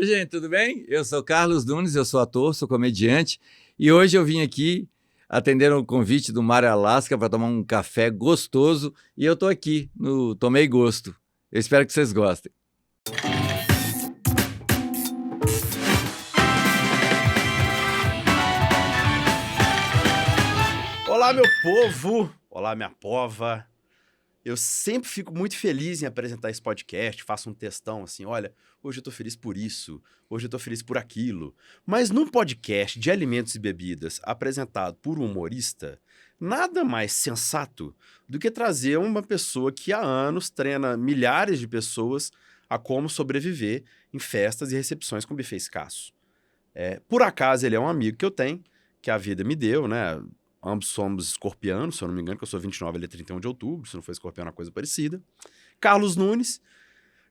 Oi, gente, tudo bem? Eu sou Carlos Nunes, eu sou ator, sou comediante e hoje eu vim aqui atender o convite do Mário Alaska para tomar um café gostoso e eu estou aqui no Tomei Gosto. Eu espero que vocês gostem. Olá, meu povo! Olá, minha pova! Eu sempre fico muito feliz em apresentar esse podcast, faço um textão assim, olha, hoje eu tô feliz por isso, hoje eu tô feliz por aquilo. Mas num podcast de alimentos e bebidas apresentado por um humorista, nada mais sensato do que trazer uma pessoa que há anos treina milhares de pessoas a como sobreviver em festas e recepções com buffet escasso. Por acaso ele é um amigo que eu tenho, que a vida me deu, né? Ambos somos escorpianos, se eu não me engano, que eu sou 29, ele é 31 de outubro, se não for escorpiano, é uma coisa parecida. Carlos Nunes,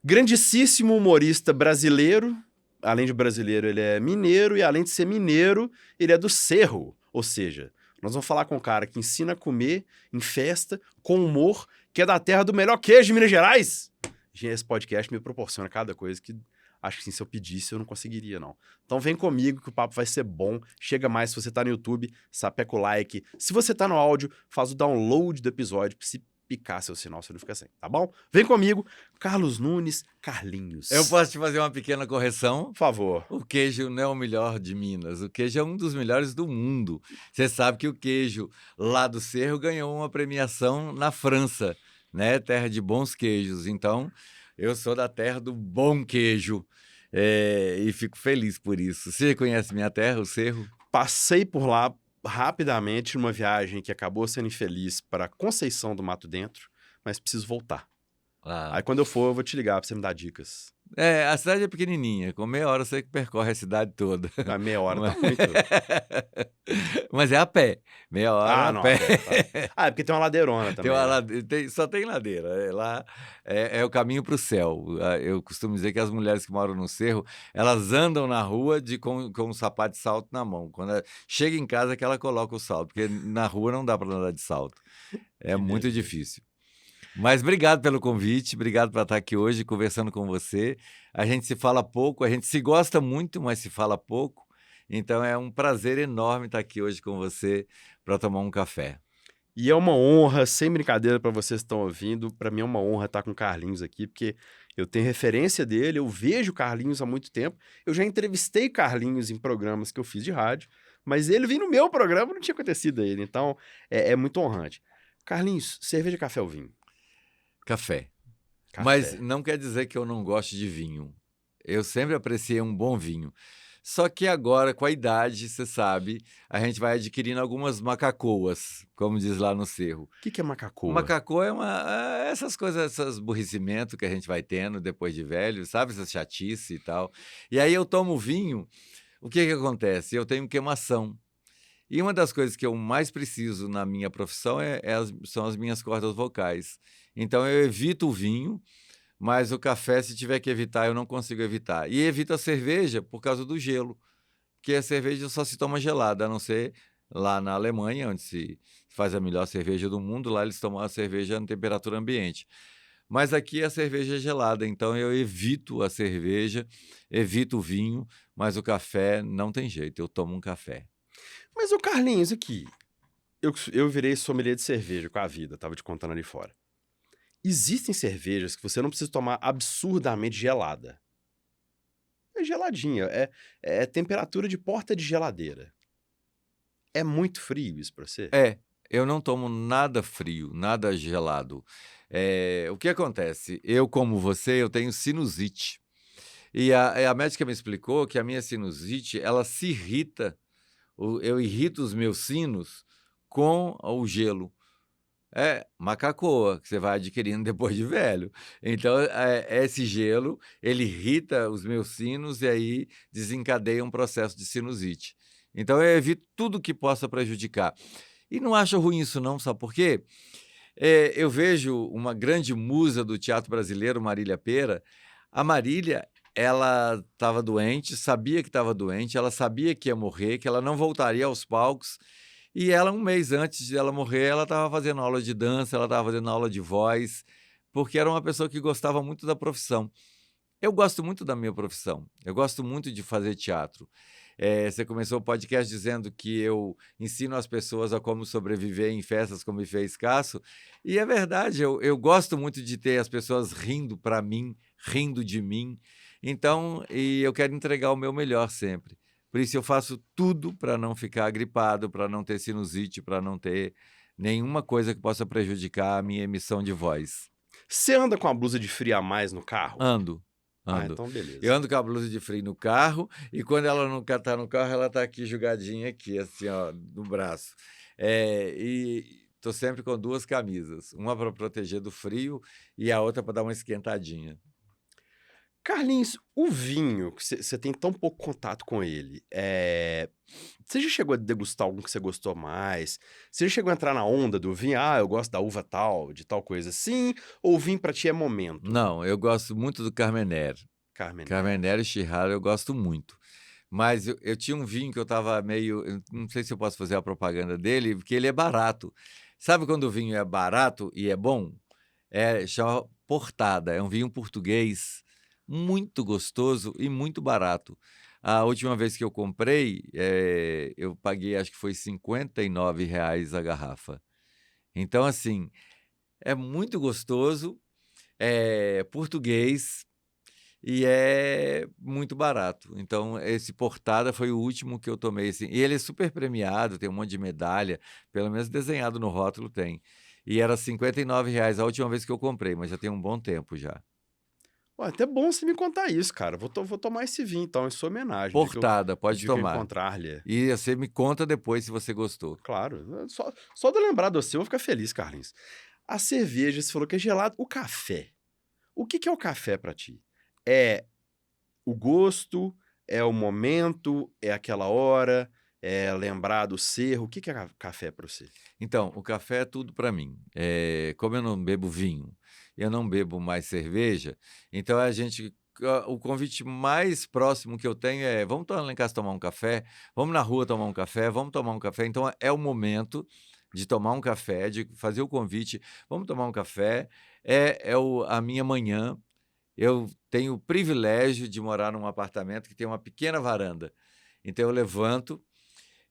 grandíssimo humorista brasileiro, além de brasileiro, ele é mineiro, e além de ser mineiro, ele é do Cerro, ou seja, nós vamos falar com um cara que ensina a comer em festa, com humor, que é da terra do melhor queijo de Minas Gerais. Gente, esse podcast me proporciona cada coisa que acho que se eu pedisse eu não conseguiria, não. Então vem comigo que o papo vai ser bom. Chega mais se você tá no YouTube, sapeca o like. Se você tá no áudio, faz o download do episódio, se picar seu sinal, você não fica sem, tá bom? Vem comigo, Carlos Nunes, Carlinhos. Eu posso te fazer uma pequena correção? Por favor. O queijo não é o melhor de Minas, o queijo é um dos melhores do mundo. Você sabe que o queijo lá do Cerro ganhou uma premiação na França, né? Terra de bons queijos. Então, eu sou da terra do bom queijo e fico feliz por isso. Você conhece minha terra, o Cerro? Passei por lá rapidamente numa viagem que acabou sendo infeliz para Conceição do Mato Dentro, mas preciso voltar. Aí quando eu for, eu vou te ligar pra você me dar dicas. A cidade é pequenininha, com meia hora você percorre a cidade toda. A meia hora tá muito. Mas é a pé, meia hora não, a pé. É porque tem uma ladeirona também. Só tem ladeira, lá é o caminho para o céu. Eu costumo dizer que as mulheres que moram no Cerro, elas andam na rua com um sapato de salto na mão. Quando chega em casa que ela coloca o salto, porque na rua não dá para andar de salto. É muito difícil. Mas obrigado pelo convite, obrigado por estar aqui hoje conversando com você. A gente se fala pouco, a gente se gosta muito, mas se fala pouco. Então é um prazer enorme estar aqui hoje com você para tomar um café. E é uma honra, sem brincadeira para vocês que estão ouvindo, para mim é uma honra estar com o Carlinhos aqui, porque eu tenho referência dele, eu vejo o Carlinhos há muito tempo. Eu já entrevistei Carlinhos em programas que eu fiz de rádio, mas ele veio no meu programa, não tinha acontecido a ele. Então é muito honrante. Carlinhos, cerveja, café ou vinho? Café. Mas não quer dizer que eu não goste de vinho. Eu sempre apreciei um bom vinho. Só que agora, com a idade, você sabe, a gente vai adquirindo algumas macacoas, como diz lá no Cerro. O que é macacoa? Macacoa é essas coisas, esses aborrecimentos que a gente vai tendo depois de velho, sabe? Essa chatice e tal. E aí eu tomo vinho, o que acontece? Eu tenho queimação. E uma das coisas que eu mais preciso na minha profissão são as minhas cordas vocais. Então eu evito o vinho, mas o café, se tiver que evitar, eu não consigo evitar. E evito a cerveja por causa do gelo, porque a cerveja só se toma gelada, a não ser lá na Alemanha, onde se faz a melhor cerveja do mundo, lá eles tomam a cerveja em temperatura ambiente. Mas aqui a cerveja é gelada, então eu evito a cerveja, evito o vinho, mas o café não tem jeito, eu tomo um café. Mas o Carlinhos aqui, eu virei sommelier de cerveja com a vida, tava te contando ali fora. Existem cervejas que você não precisa tomar absurdamente gelada. É geladinha, é temperatura de porta de geladeira. É muito frio isso pra você? Eu não tomo nada frio, nada gelado. O que acontece? Eu, como você, eu tenho sinusite. E a médica me explicou que a minha sinusite, ela se irrita. Eu irrito os meus sinos com o gelo. É macacoa, que você vai adquirindo depois de velho. Então, esse gelo, ele irrita os meus sinos e aí desencadeia um processo de sinusite. Então, eu evito tudo que possa prejudicar. E não acho ruim isso não, sabe por quê? Eu vejo uma grande musa do teatro brasileiro, Marília Pêra. A Marília, ela estava doente, sabia que estava doente, ela sabia que ia morrer, que ela não voltaria aos palcos. E ela, um mês antes de ela morrer, ela estava fazendo aula de dança, ela estava fazendo aula de voz, porque era uma pessoa que gostava muito da profissão. Eu gosto muito da minha profissão, eu gosto muito de fazer teatro. Você começou o podcast dizendo que eu ensino as pessoas a como sobreviver em festas com buffet escasso, e é verdade, eu gosto muito de ter as pessoas rindo para mim, rindo de mim, então, e eu quero entregar o meu melhor sempre. Por isso eu faço tudo para não ficar gripado, para não ter sinusite, para não ter nenhuma coisa que possa prejudicar a minha emissão de voz. Você anda com a blusa de frio a mais no carro? Ando, Ah, ando. então beleza. Eu ando com a blusa de frio no carro e quando ela não tá no carro, ela tá aqui jogadinha aqui, assim, ó, no braço. E tô sempre com 2 camisas, uma para proteger do frio e a outra para dar uma esquentadinha. Carlinhos, o vinho, que você tem tão pouco contato com ele, você já chegou a degustar algum que você gostou mais? Você já chegou a entrar na onda do vinho? Ah, eu gosto da uva tal, de tal coisa assim? Ou o vinho pra ti é momento? Não, eu gosto muito do Carmenère. Carmen. Carmenère e Chirrard eu gosto muito. Mas eu tinha um vinho que eu estava meio... eu não sei se eu posso fazer a propaganda dele, porque ele é barato. Sabe quando o vinho é barato e é bom? Chama Portada, é um vinho português muito gostoso e muito barato. A última vez que eu comprei, eu paguei, acho que foi R$ 59 a garrafa. Então, assim, é muito gostoso, é português e é muito barato. Então, esse Portada foi o último que eu tomei, assim. E ele é super premiado, tem um monte de medalha, pelo menos desenhado no rótulo tem. E era R$ 59 a última vez que eu comprei, mas já tem um bom tempo já. Ué, até bom você me contar isso, cara. Vou tomar esse vinho, então, em sua homenagem. Portada, O pode dia que eu tomar. encontrar-lhe. E você me conta depois se você gostou. Claro, só de eu lembrar de você, eu vou ficar feliz, Carlinhos. A cerveja, você falou que é gelado. O café. O que é o café pra ti? É o gosto? É o momento? É aquela hora? É lembrar do cerro? O que é café pra você? Então, o café é tudo para mim. Como eu não bebo vinho, eu não bebo mais cerveja, então o convite mais próximo que eu tenho é: vamos lá em casa tomar um café, vamos na rua tomar um café, vamos tomar um café. Então é o momento de tomar um café, de fazer o convite, vamos tomar um café. A minha manhã. Eu tenho o privilégio de morar num apartamento que tem uma pequena varanda. Então eu levanto,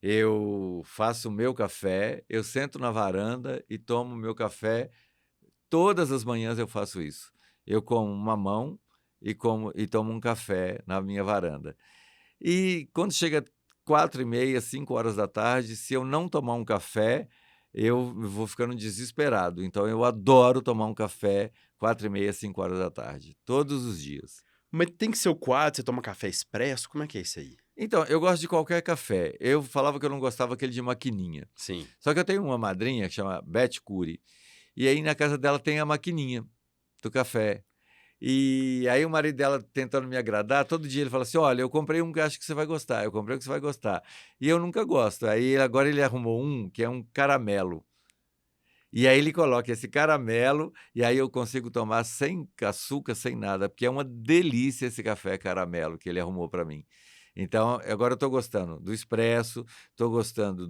eu faço o meu café, eu sento na varanda e tomo o meu café. Todas as manhãs eu faço isso. Eu como uma mamão e tomo um café na minha varanda. E quando chega 4h30, 5 horas da tarde, se eu não tomar um café, eu vou ficando desesperado. Então eu adoro tomar um café 4h30, 5 horas da tarde, todos os dias. Mas tem que ser o quadro, você toma café expresso? Como é que é isso aí? Então, eu gosto de qualquer café. Eu falava que eu não gostava aquele de maquininha. Sim. Só que eu tenho uma madrinha que chama Beth Cury, e aí na casa dela tem a maquininha do café. E aí o marido dela tentando me agradar, todo dia ele fala assim: olha, eu comprei um que acho que você vai gostar, eu comprei um que você vai gostar. E eu nunca gosto. Aí agora ele arrumou um que é um caramelo. E aí ele coloca esse caramelo, e aí eu consigo tomar sem açúcar, sem nada, porque é uma delícia esse café caramelo que ele arrumou para mim. Então, agora eu estou gostando do expresso, estou gostando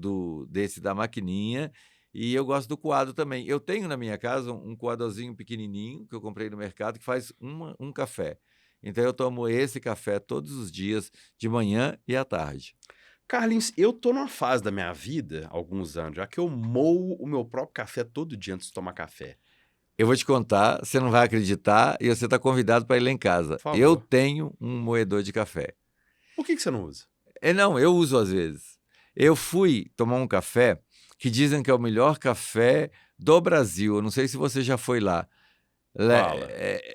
desse da maquininha, e eu gosto do coado também. Eu tenho na minha casa um coadorzinho pequenininho, que eu comprei no mercado, que faz um café. Então, eu tomo esse café todos os dias, de manhã e à tarde. Carlinhos, eu tô numa fase da minha vida, há alguns anos, já que eu moo o meu próprio café todo dia antes de tomar café. Eu vou te contar, você não vai acreditar, e você está convidado para ir lá em casa. Por favor. Eu tenho um moedor de café. Por que você não usa? Não, eu uso às vezes. Eu fui tomar um café que dizem que é o melhor café do Brasil. Eu não sei se você já foi lá. Fala.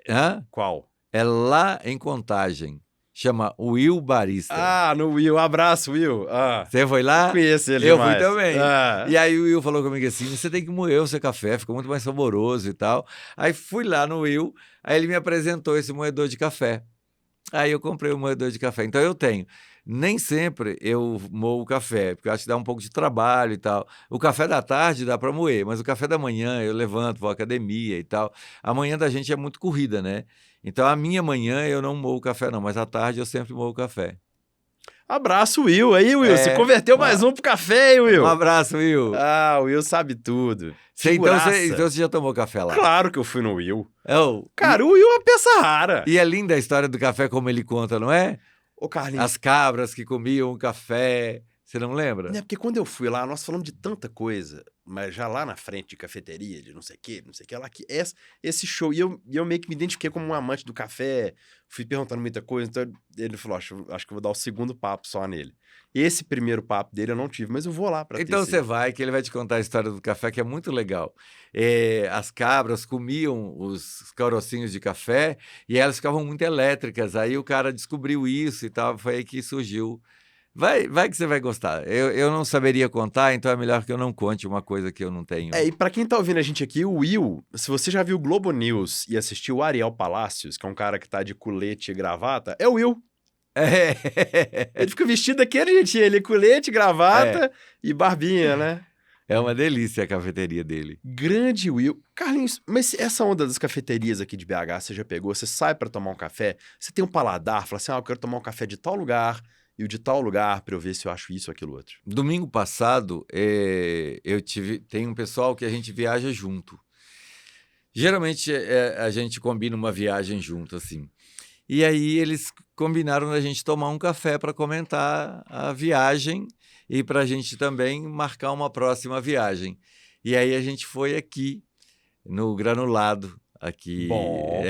Hã? Qual? É lá em Contagem. Chama Will Barista. Ah, no Will. Abraço, Will. Ah, Você foi lá? conheço ele Eu demais. fui também. Ah. E aí o Will falou comigo assim: você tem que moer o seu café, fica muito mais saboroso e tal. Aí fui lá no Will, aí ele me apresentou esse moedor de café. Aí eu comprei o moedor de café. Então eu tenho. Nem sempre eu moo o café, porque eu acho que dá um pouco de trabalho e tal. O café da tarde dá para moer, mas o café da manhã eu levanto, vou à academia e tal. A manhã da gente é muito corrida, né? Então a minha manhã eu não moo o café não, mas à tarde eu sempre moo o café. Abraço, Will. Aí, Will, você converteu mais um pro café, hein, Will? Um abraço, Will. Ah, o Will sabe tudo. Então Figuraça. você já tomou café lá? Claro que eu fui no Will. Oh, Cara, o Will é uma peça rara. e é linda a história do café como ele conta, não é? Ô, Carlinhos, As cabras que comiam café. Você não lembra? né, porque quando eu fui lá, nós falamos de tanta coisa, mas já lá na frente de cafeteria, de não sei o que lá, que esse show, e eu meio que me identifiquei como um amante do café, fui perguntando muita coisa, então ele falou, acho que eu vou dar o segundo papo só nele. Esse primeiro papo dele eu não tive, mas eu vou lá pra ter Então esse... você vai, que ele vai te contar a história do café, que é muito legal. As cabras comiam os carocinhos de café e elas ficavam muito elétricas. Aí o cara descobriu isso e tal, foi aí que surgiu. Vai que você vai gostar. Eu não saberia contar, então é melhor que eu não conte uma coisa que eu não tenho. E pra quem tá ouvindo a gente aqui, o Will, se você já viu o Globo News e assistiu o Ariel Palacios, que é um cara que tá de colete e gravata, é o Will. Ele fica vestido daquele jeitinho, ele colete, gravata e barbinha, né? É uma delícia a cafeteria dele. Grande Will. Carlinhos, mas essa onda das cafeterias aqui de BH, você já pegou? Você sai pra tomar um café, você tem um paladar, fala assim, eu quero tomar um café de tal lugar e o de tal lugar pra eu ver se eu acho isso ou aquilo outro. Domingo passado, tem um pessoal que a gente viaja junto. Geralmente a gente combina uma viagem junto, assim. E aí eles combinaram da gente tomar um café para comentar a viagem e para a gente também marcar uma próxima viagem. E aí a gente foi aqui, no Granulado, aqui. Bom.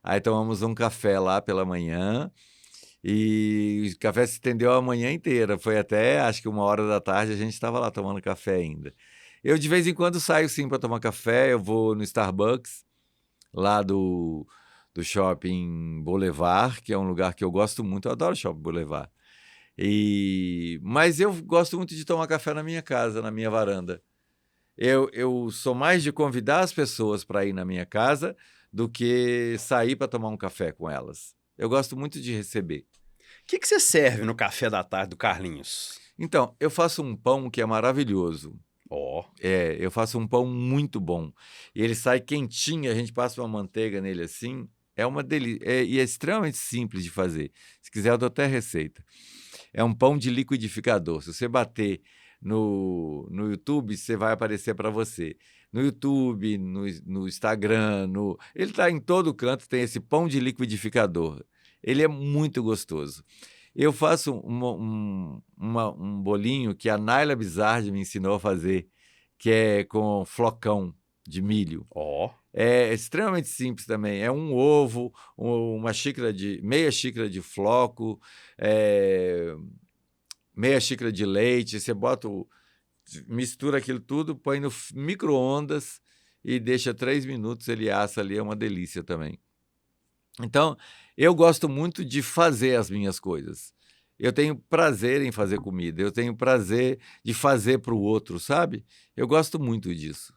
Aí tomamos um café lá pela manhã e o café se estendeu a manhã inteira. Foi até, acho que 1h da tarde, a gente estava lá tomando café ainda. Eu, de vez em quando, saio sim para tomar café. Eu vou no Starbucks, lá do Shopping Boulevard, que é um lugar que eu gosto muito. Eu adoro Shopping Boulevard. Mas eu gosto muito de tomar café na minha casa, na minha varanda. Eu sou mais de convidar as pessoas para ir na minha casa do que sair para tomar um café com elas. Eu gosto muito de receber. O que você serve no café da tarde do Carlinhos? Então, eu faço um pão que é maravilhoso. Ó. Eu faço um pão muito bom. E ele sai quentinho, a gente passa uma manteiga nele assim. É uma delícia. E é extremamente simples de fazer. Se quiser, eu dou até a receita. É um pão de liquidificador. Se você bater no YouTube, você vai aparecer para você. No YouTube, no Instagram, ele está em todo canto, tem esse pão de liquidificador. Ele é muito gostoso. Eu faço um bolinho que a Naila Bizardi me ensinou a fazer, que é com flocão de milho. Ó. É extremamente simples também. É um ovo, meia xícara de floco, meia xícara de leite. Você mistura aquilo tudo, põe no micro-ondas e deixa 3 minutos, ele assa ali, é uma delícia também. Então, eu gosto muito de fazer as minhas coisas. Eu tenho prazer em fazer comida, eu tenho prazer de fazer para o outro, sabe? Eu gosto muito disso.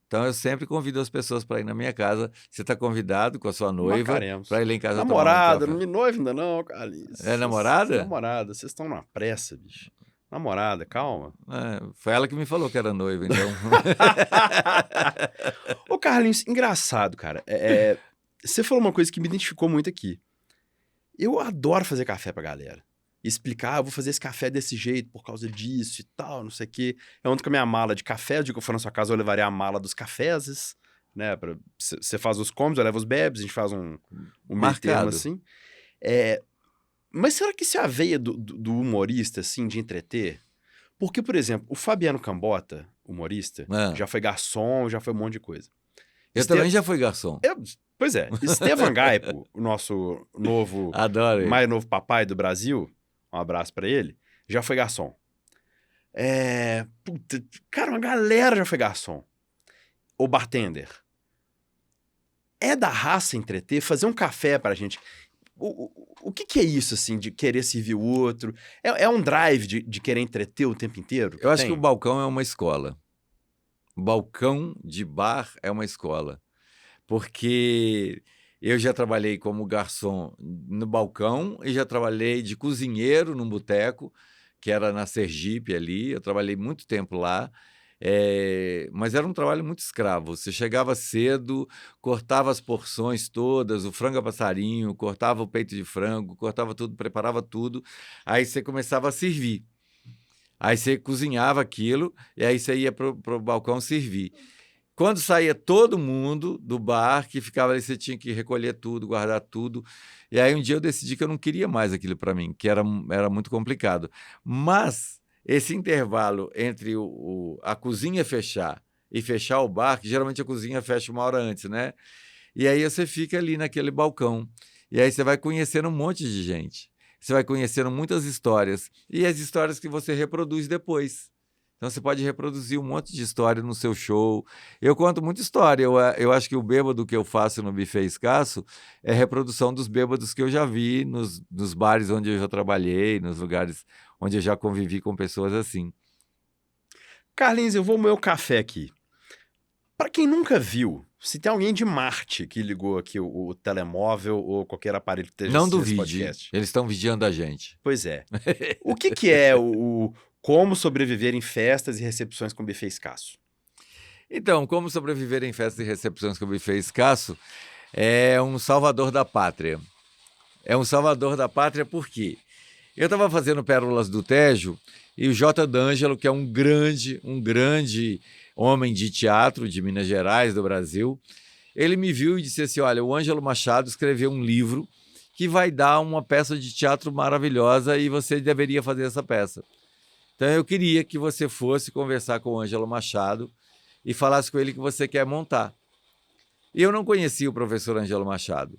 Então, eu sempre convido as pessoas para ir na minha casa. Você está convidado com a sua noiva para ir lá em casa tomar um namorada, café. não me noiva ainda não, Carlinhos. É namorada? Namorada, vocês estão na pressa, bicho. Namorada, calma. Foi ela que me falou que era noiva, então. Ô, Carlinhos, engraçado, cara. Você falou uma coisa que me identificou muito aqui. Eu adoro fazer café pra galera. Explicar, eu vou fazer esse café desse jeito, por causa disso e tal, não sei o quê. Eu ando com a minha mala de café, o dia que eu for na sua casa eu levaria a mala dos cafés, né? Você faz os comes, eu levo os bebes, a gente faz um meio termo assim. Mas será que isso é a veia do humorista, assim, de entreter? Porque, por exemplo, o Fabiano Cambota, humorista, já foi garçom, já foi um monte de coisa. Eu também já fui garçom. Pois é. Estevan Gaipo, o nosso novo... Adoro ele. Mais novo papai do Brasil, um abraço pra ele, já foi garçom. Cara, uma galera já foi garçom. Ou bartender. É da raça entreter, fazer um café pra gente... O que é isso, assim, de querer servir o outro? É um drive de querer entreter o tempo inteiro? Eu acho que o balcão é uma escola. O balcão de bar é uma escola. Porque eu já trabalhei como garçom no balcão e já trabalhei de cozinheiro num boteco, que era na Sergipe ali. Eu trabalhei muito tempo lá. Mas era um trabalho muito escravo. Você chegava cedo, cortava as porções todas, o frango a passarinho, cortava o peito de frango, cortava tudo, preparava tudo. Aí você começava a servir. Aí você cozinhava aquilo e aí você ia pro balcão servir. Quando saía todo mundo do bar, que ficava ali, você tinha que recolher tudo, guardar tudo. E aí um dia eu decidi que eu não queria mais aquilo para mim, que era muito complicado. Mas esse intervalo entre a cozinha fechar e fechar o bar, que geralmente a cozinha fecha uma hora antes, né? E aí você fica ali naquele balcão. E aí você vai conhecendo um monte de gente. Você vai conhecendo muitas histórias. E as histórias que você reproduz depois. Então você pode reproduzir um monte de história no seu show. Eu conto muita história. Eu acho que o bêbado que eu faço no Buffet Escasso é reprodução dos bêbados que eu já vi nos bares onde eu já trabalhei, nos lugares onde eu já convivi com pessoas assim. Carlinhos, eu vou moer o café aqui. Para quem nunca viu, se tem alguém de Marte que ligou aqui o telemóvel ou qualquer aparelho que esteja Não assistindo esse duvide, podcast. eles estão vigiando a gente. Pois é. O que é o como sobreviver em festas e recepções com buffet escasso? Então, como sobreviver em festas e recepções com buffet escasso é um salvador da pátria. É um salvador da pátria porque eu estava fazendo Pérolas do Tejo e o J. D'Angelo, que é um grande homem de teatro de Minas Gerais, do Brasil, ele me viu e disse assim, olha, o Ângelo Machado escreveu um livro que vai dar uma peça de teatro maravilhosa e você deveria fazer essa peça. Então eu queria que você fosse conversar com o Ângelo Machado e falasse com ele que você quer montar. E eu não conhecia o professor Ângelo Machado.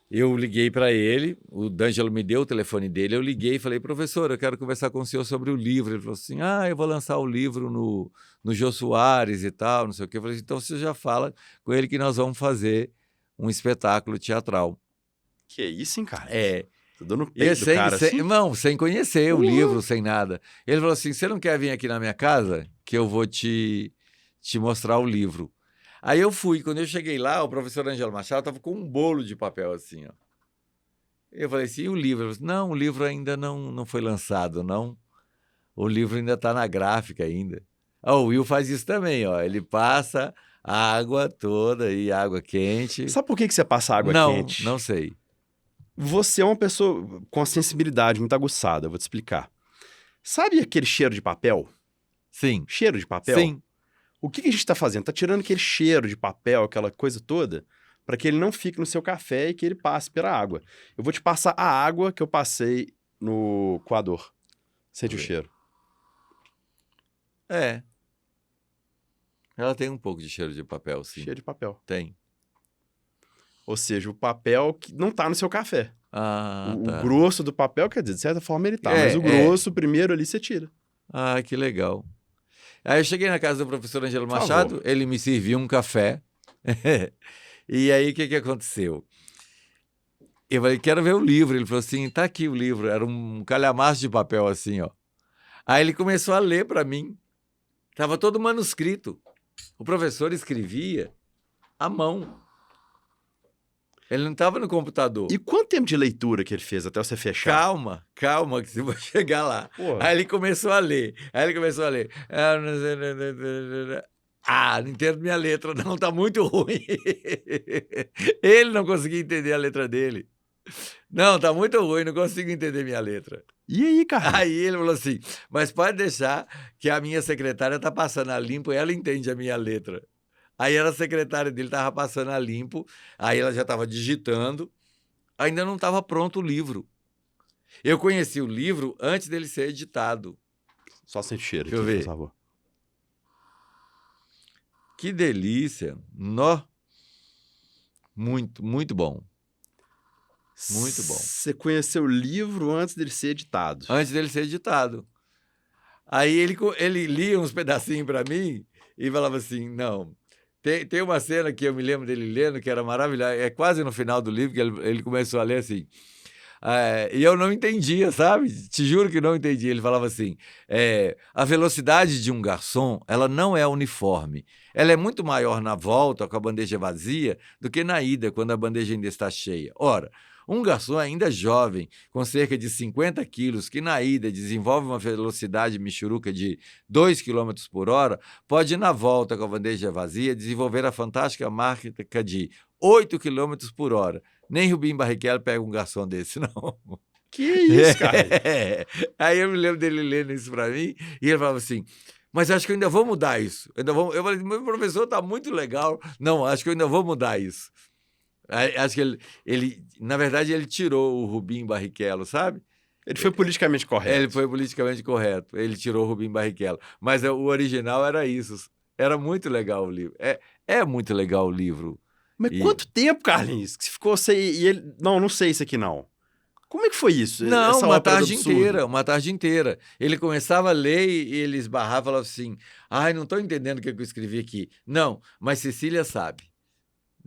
Eu liguei para ele, o D'Angelo me deu o telefone dele, eu liguei e falei, professor, eu quero conversar com o senhor sobre o livro. Ele falou assim, eu vou lançar o livro no Jô Soares e tal, não sei o quê. Eu falei, então você já fala com ele que nós vamos fazer um espetáculo teatral. Que isso, hein, cara? É. Tô dando peito do cara assim? Não, sem conhecer o livro, sem nada. Ele falou assim, você não quer vir aqui na minha casa que eu vou te mostrar o livro? Aí eu fui, quando eu cheguei lá, o professor Ângelo Machado estava com um bolo de papel assim, ó. Eu falei assim, e o livro? Ele falou, não, o livro ainda não foi lançado, não. O livro ainda está na gráfica ainda. O Will faz isso também, ó. Ele passa a água toda e água quente. Sabe por que você passa água quente? Não sei. Você é uma pessoa com a sensibilidade muito aguçada, eu vou te explicar. Sabe aquele cheiro de papel? Sim. Cheiro de papel? Sim. O que a gente tá fazendo? Tá tirando aquele cheiro de papel, aquela coisa toda, para que ele não fique no seu café e que ele passe pela água. Eu vou te passar a água que eu passei no coador. Sente o cheiro. É. Ela tem um pouco de cheiro de papel, sim. Cheiro de papel. Tem. Ou seja, o papel que não tá no seu café. Ah, o tá. grosso do papel, quer dizer, de certa forma ele tá, mas o grosso, primeiro ali, você tira. Ah, que legal. Aí eu cheguei na casa do professor Ângelo Por Machado, favor. ele me serviu um café. E aí, o que aconteceu? Eu falei, quero ver o livro. Ele falou assim, tá aqui o livro. Era um calhamaço de papel assim, ó. Aí ele começou a ler para mim. Tava todo manuscrito. O professor escrevia à mão. Ele não estava no computador. E quanto tempo de leitura que ele fez até você fechar? Calma, que você vai chegar lá. Porra. Aí ele começou a ler. Não entendo minha letra, não, tá muito ruim. Ele não conseguia entender a letra dele. Não, tá muito ruim, não consigo entender minha letra. E aí, cara? Aí ele falou assim, mas pode deixar que a minha secretária tá passando a limpo e ela entende a minha letra. Aí a secretária dele tava passando a limpo, aí ela já tava digitando, ainda não estava pronto o livro. Eu conheci o livro antes dele ser editado. Só sente cheiro Deixa eu aqui, ver. por favor. Que delícia. Nó. Muito, muito bom. Muito bom. Você conheceu o livro antes dele ser editado. Antes dele ser editado. Aí ele lia uns pedacinhos para mim e falava assim, não... Tem uma cena que eu me lembro dele lendo, que era maravilhosa, é quase no final do livro, que ele começou a ler assim, e eu não entendia, sabe? Te juro que não entendi. Ele falava assim, a velocidade de um garçom, ela não é uniforme. Ela é muito maior na volta, com a bandeja vazia, do que na ida, quando a bandeja ainda está cheia. Ora, um garçom ainda jovem, com cerca de 50 quilos, que na ida desenvolve uma velocidade michuruca de 2 km por hora, pode, na volta com a bandeja vazia, desenvolver a fantástica marca de 8 km por hora. Nem Rubim Barrichello pega um garçom desse, não. Que isso, cara? Aí eu me lembro dele lendo isso para mim, e ele falava assim, mas acho que eu ainda vou mudar isso. Eu falei, meu professor tá muito legal. Não, acho que eu ainda vou mudar isso. Acho que na verdade, ele tirou o Rubim Barrichello, sabe? Ele foi politicamente correto. Ele foi politicamente correto. Ele tirou o Rubim Barrichello. Mas o original era isso. Era muito legal o livro. É muito legal o livro. Mas quanto tempo, Carlinhos, que você ficou sem... E ele... Não sei isso aqui, não. Como é que foi isso? Não, essa uma ópera do tarde absurdo? inteira, uma tarde inteira. Ele começava a ler e ele esbarrava e falava assim, ai, não estou entendendo o que eu escrevi aqui. Não, mas Cecília sabe.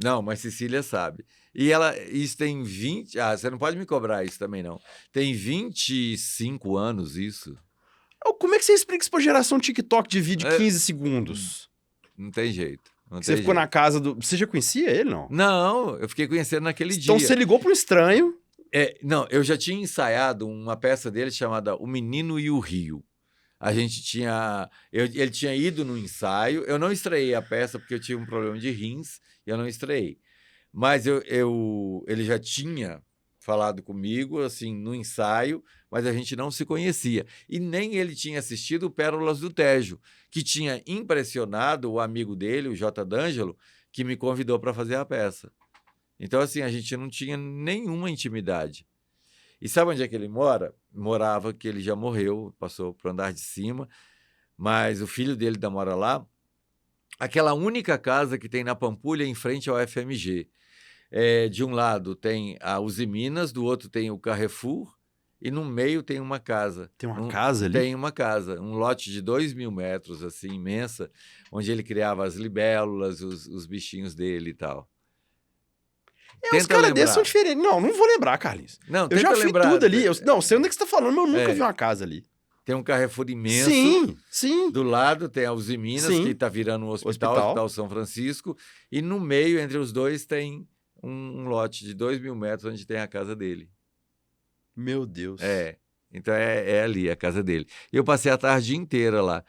Não, mas Cecília sabe. E isso tem 20... Ah, você não pode me cobrar isso também, não. Tem 25 anos isso. Como é que você explica isso pra geração TikTok de vídeo de 15 É. segundos? Não tem jeito. Você ficou na casa do... Você já conhecia ele, não? Não, eu fiquei conhecendo naquele dia. Então você ligou para um estranho... Não, eu já tinha ensaiado uma peça dele chamada O Menino e o Rio. A gente tinha... Ele tinha ido no ensaio. Eu não estreei a peça porque eu tive um problema de rins e eu não estreei. Mas ele já tinha falado comigo, assim, no ensaio, mas a gente não se conhecia. E nem ele tinha assistido Pérolas do Tejo, que tinha impressionado o amigo dele, o J. D'Angelo, que me convidou para fazer a peça. Então, assim, a gente não tinha nenhuma intimidade. E sabe onde é que ele mora? Morava, que ele já morreu, passou para o andar de cima, mas o filho dele ainda mora lá. Aquela única casa que tem na Pampulha, em frente ao FMG. De um lado tem a Uzi Minas, do outro tem o Carrefour, e no meio tem uma casa. Tem uma casa ali? Tem uma casa, um lote de 2.000 metros, assim, imensa, onde ele criava as libélulas, os bichinhos dele e tal. Os caras desses são diferentes. Não vou lembrar, Carlinhos. Não, eu já fui lembrar. tudo ali. Não, sei onde é que você tá falando, mas eu nunca vi uma casa ali. Tem um Carrefour imenso. Sim. Do lado tem a Uzi Minas, que está virando um hospital São Francisco. E no meio, entre os dois, tem um lote de 2.000 metros, onde tem a casa dele. Meu Deus. Então é ali, a casa dele. E eu passei a tarde inteira lá.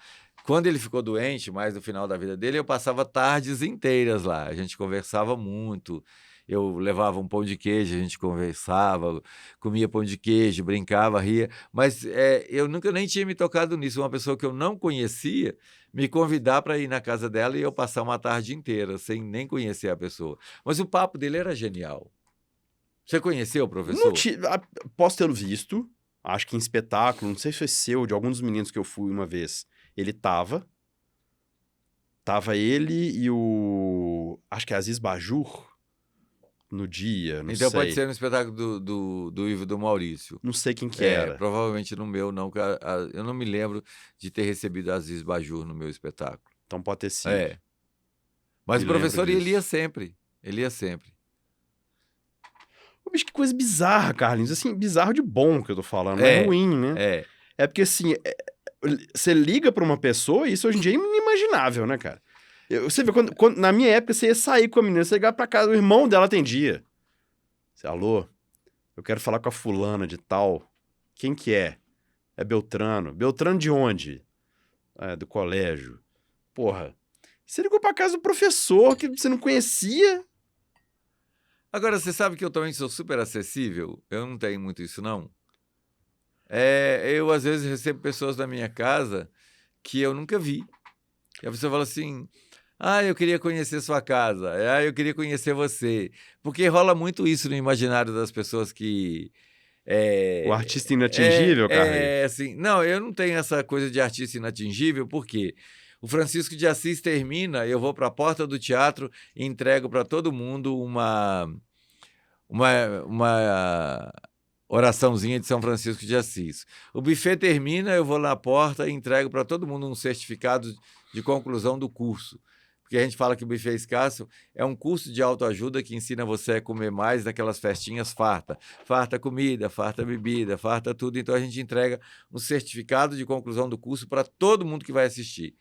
Quando ele ficou doente, mais no final da vida dele, eu passava tardes inteiras lá. A gente conversava muito. Eu levava um pão de queijo, a gente conversava, comia pão de queijo, brincava, ria. Mas eu nunca nem tinha me tocado nisso. Uma pessoa que eu não conhecia me convidar para ir na casa dela e eu passar uma tarde inteira, sem nem conhecer a pessoa. Mas o papo dele era genial. Você conheceu o professor? Posso tê-lo visto. Acho que em espetáculo, não sei se foi seu, de algum dos meninos que eu fui uma vez. Ele tava ele e o... Acho que é Aziz Bajur. No dia, não sei. Então pode ser no espetáculo do Ivo do Maurício. Não sei quem que era. Provavelmente no meu, não. Eu não me lembro de ter recebido Aziz Bajur no meu espetáculo. Então pode ter sido. Mas o professor, ele ia sempre. Ele ia sempre. Bicho, que coisa bizarra, Carlinhos. Assim, bizarro de bom que eu tô falando. Não é ruim, né? É porque, assim, você liga pra uma pessoa e isso hoje em dia é inimaginável, né, cara? Você vê, quando, na minha época, você ia sair com a menina, você ia ligar pra casa, o irmão dela atendia. Você, alô, eu quero falar com a fulana de tal. Quem que é? É Beltrano. Beltrano de onde? Do colégio. Porra, você ligou pra casa do professor que você não conhecia. Agora, você sabe que eu também sou super acessível? Eu não tenho muito isso, não. Eu, às vezes, recebo pessoas da minha casa que eu nunca vi. E a pessoa fala assim... eu queria conhecer sua casa. Eu queria conhecer você. Porque rola muito isso no imaginário das pessoas que... O artista inatingível, cara. Assim, não, eu não tenho essa coisa de artista inatingível, porque o Francisco de Assis termina, eu vou para a porta do teatro e entrego para todo mundo uma oraçãozinha de São Francisco de Assis. O buffet termina, eu vou na porta e entrego para todo mundo um certificado de conclusão do curso. Porque a gente fala que o buffet escasso é um curso de autoajuda que ensina você a comer mais naquelas festinhas farta. Farta comida, farta bebida, farta tudo. Então a gente entrega um certificado de conclusão do curso para todo mundo que vai assistir.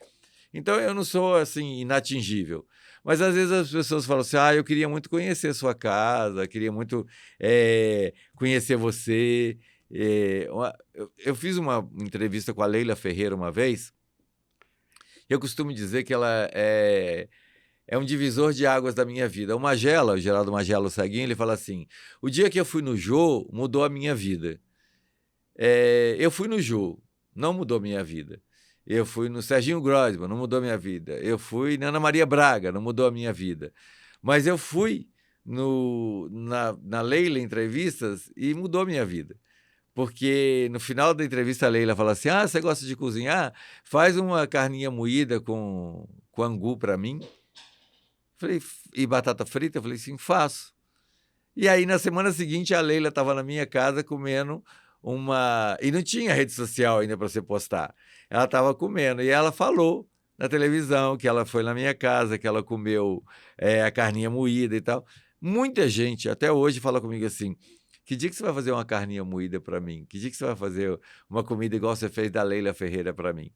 Então eu não sou assim inatingível. Mas às vezes as pessoas falam assim, eu queria muito conhecer sua casa, queria muito conhecer você. Eu fiz uma entrevista com a Leila Ferreira uma vez. Eu costumo dizer que ela é um divisor de águas da minha vida. O Geraldo Magela, o Ceguinho, ele fala assim, o dia que eu fui no Jô, mudou a minha vida. Eu fui no Jô, não mudou a minha vida. Eu fui no Serginho Grosman, não mudou minha vida. Eu fui na Ana Maria Braga, não mudou a minha vida. Mas eu fui na Leila Entrevistas e mudou a minha vida. Porque no final da entrevista a Leila fala assim, você gosta de cozinhar? Faz uma carninha moída com angu para mim. Falei, e batata frita? Eu falei, sim, faço. E aí, na semana seguinte, a Leila estava na minha casa comendo uma... E não tinha rede social ainda para você postar. Ela estava comendo e ela falou na televisão que ela foi na minha casa, que ela comeu a carninha moída e tal. Muita gente, até hoje, fala comigo assim, que dia que você vai fazer uma carninha moída para mim? Que dia que você vai fazer uma comida igual você fez da Leila Ferreira para mim?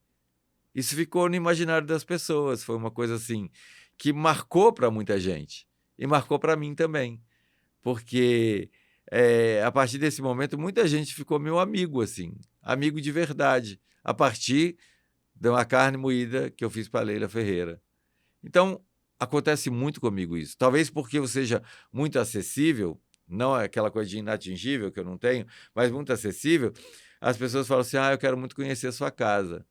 Isso ficou no imaginário das pessoas. Foi uma coisa assim que marcou para muita gente. E marcou para mim também. Porque a partir desse momento, muita gente ficou meu amigo, assim. Amigo de verdade. A partir de uma carne moída que eu fiz para a Leila Ferreira. Então, acontece muito comigo isso. Talvez porque eu seja muito acessível, não é aquela coisa de inatingível que eu não tenho, mas muito acessível, as pessoas falam assim, eu quero muito conhecer a sua casa.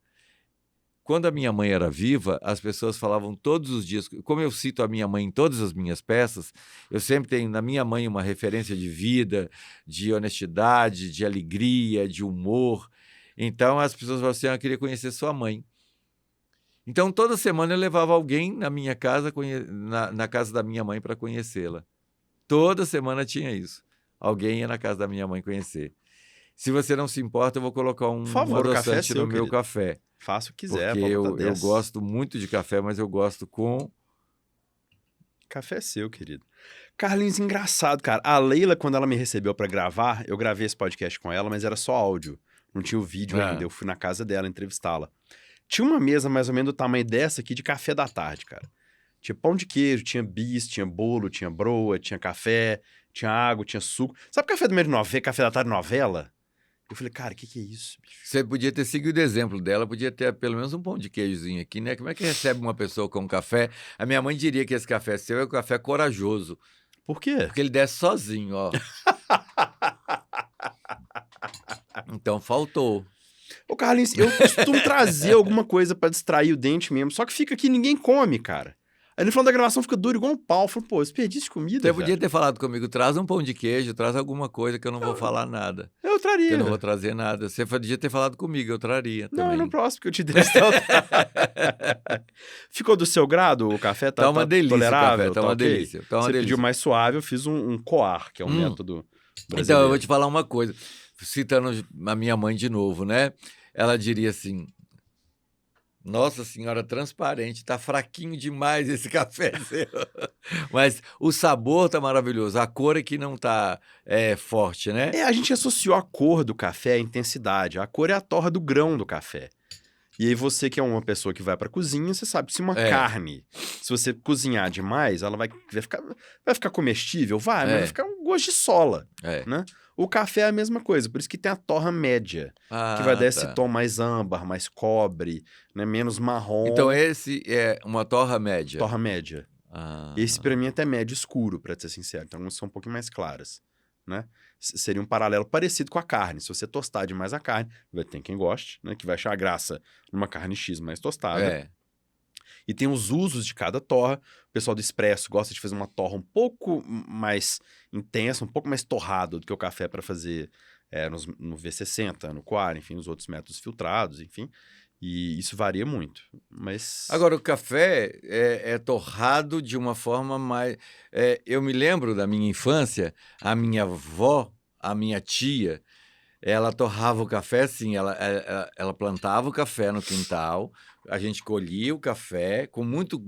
Quando a minha mãe era viva, as pessoas falavam todos os dias, como eu cito a minha mãe em todas as minhas peças, eu sempre tenho na minha mãe uma referência de vida, de honestidade, de alegria, de humor. Então as pessoas falavam assim, eu queria conhecer sua mãe. Então toda semana eu levava alguém na minha casa, na casa da minha mãe para conhecê-la. Toda semana tinha isso. Alguém ia na casa da minha mãe conhecer. Se você não se importa, eu vou colocar Por favor, o café é adoçante seu, no meu querido. café. Faça o que quiser, Porque pode botar eu 10. gosto muito de café, mas eu gosto com... Café é seu, querido. Carlinhos, engraçado, cara. A Leila, quando ela me recebeu pra gravar, eu gravei esse podcast com ela, mas era só áudio. Não tinha o vídeo ainda. Eu fui na casa dela entrevistá-la. Tinha uma mesa mais ou menos do tamanho dessa aqui de café da tarde, cara. Tinha pão de queijo, tinha bis, tinha bolo, tinha broa, tinha café, tinha água, tinha suco. Sabe café do meio de novela, café da tarde novela? Eu falei, cara, o que é isso, bicho? Você podia ter seguido o exemplo dela, podia ter pelo menos um pão de queijozinho aqui, né? Como é que recebe uma pessoa com um café? A minha mãe diria que esse café seu é um café corajoso. Por quê? Porque ele desce sozinho, ó. Então faltou. Ô, Carlinhos, eu costumo trazer alguma coisa pra distrair o dente mesmo, só que fica aqui e ninguém come, cara. Aí no final da gravação fica duro igual um pau. Eu falo, pô, desperdício de comida, Você podia ter falado comigo, traz um pão de queijo, traz alguma coisa que eu não vou falar nada. Eu traria. Que eu não vou trazer nada. Você podia ter falado comigo, eu traria também. Não, no próximo que eu te dei. Ficou do seu grado o café? Tá uma delícia tolerável? o café, tá uma delícia. Tá uma Você delícia. pediu mais suave, eu fiz um coar, que é um método brasileiro. Então, eu vou te falar uma coisa. Citando a minha mãe de novo, né? Ela diria assim, nossa senhora, transparente, tá fraquinho demais esse café seu. Mas o sabor tá maravilhoso, a cor é que não tá forte, né? A gente associou a cor do café à intensidade. A cor é a torra do grão do café. E aí você que é uma pessoa que vai pra cozinha, você sabe, se uma carne, se você cozinhar demais, ela vai ficar comestível? Vai, mas vai ficar um gosto de sola, né? O café é a mesma coisa, por isso que tem a torra média, que vai dar esse tom mais âmbar, mais cobre, né? Menos marrom. Então esse é uma torra média? Torra média. Esse pra mim é até médio escuro, pra ser sincero, então são um pouquinho mais claras, né? Seria um paralelo parecido com a carne. Se você tostar demais a carne, tem quem goste, né? Que vai achar graça numa carne X mais tostada. E tem os usos de cada torra. O pessoal do Expresso gosta de fazer uma torra um pouco mais intensa, um pouco mais torrado do que o café para fazer no V60, no Coar, enfim, os outros métodos filtrados, enfim. E isso varia muito, mas... Agora, o café é torrado de uma forma mais... eu me lembro da minha infância, a minha avó, a minha tia, ela torrava o café assim, ela plantava o café no quintal, a gente colhia o café com muito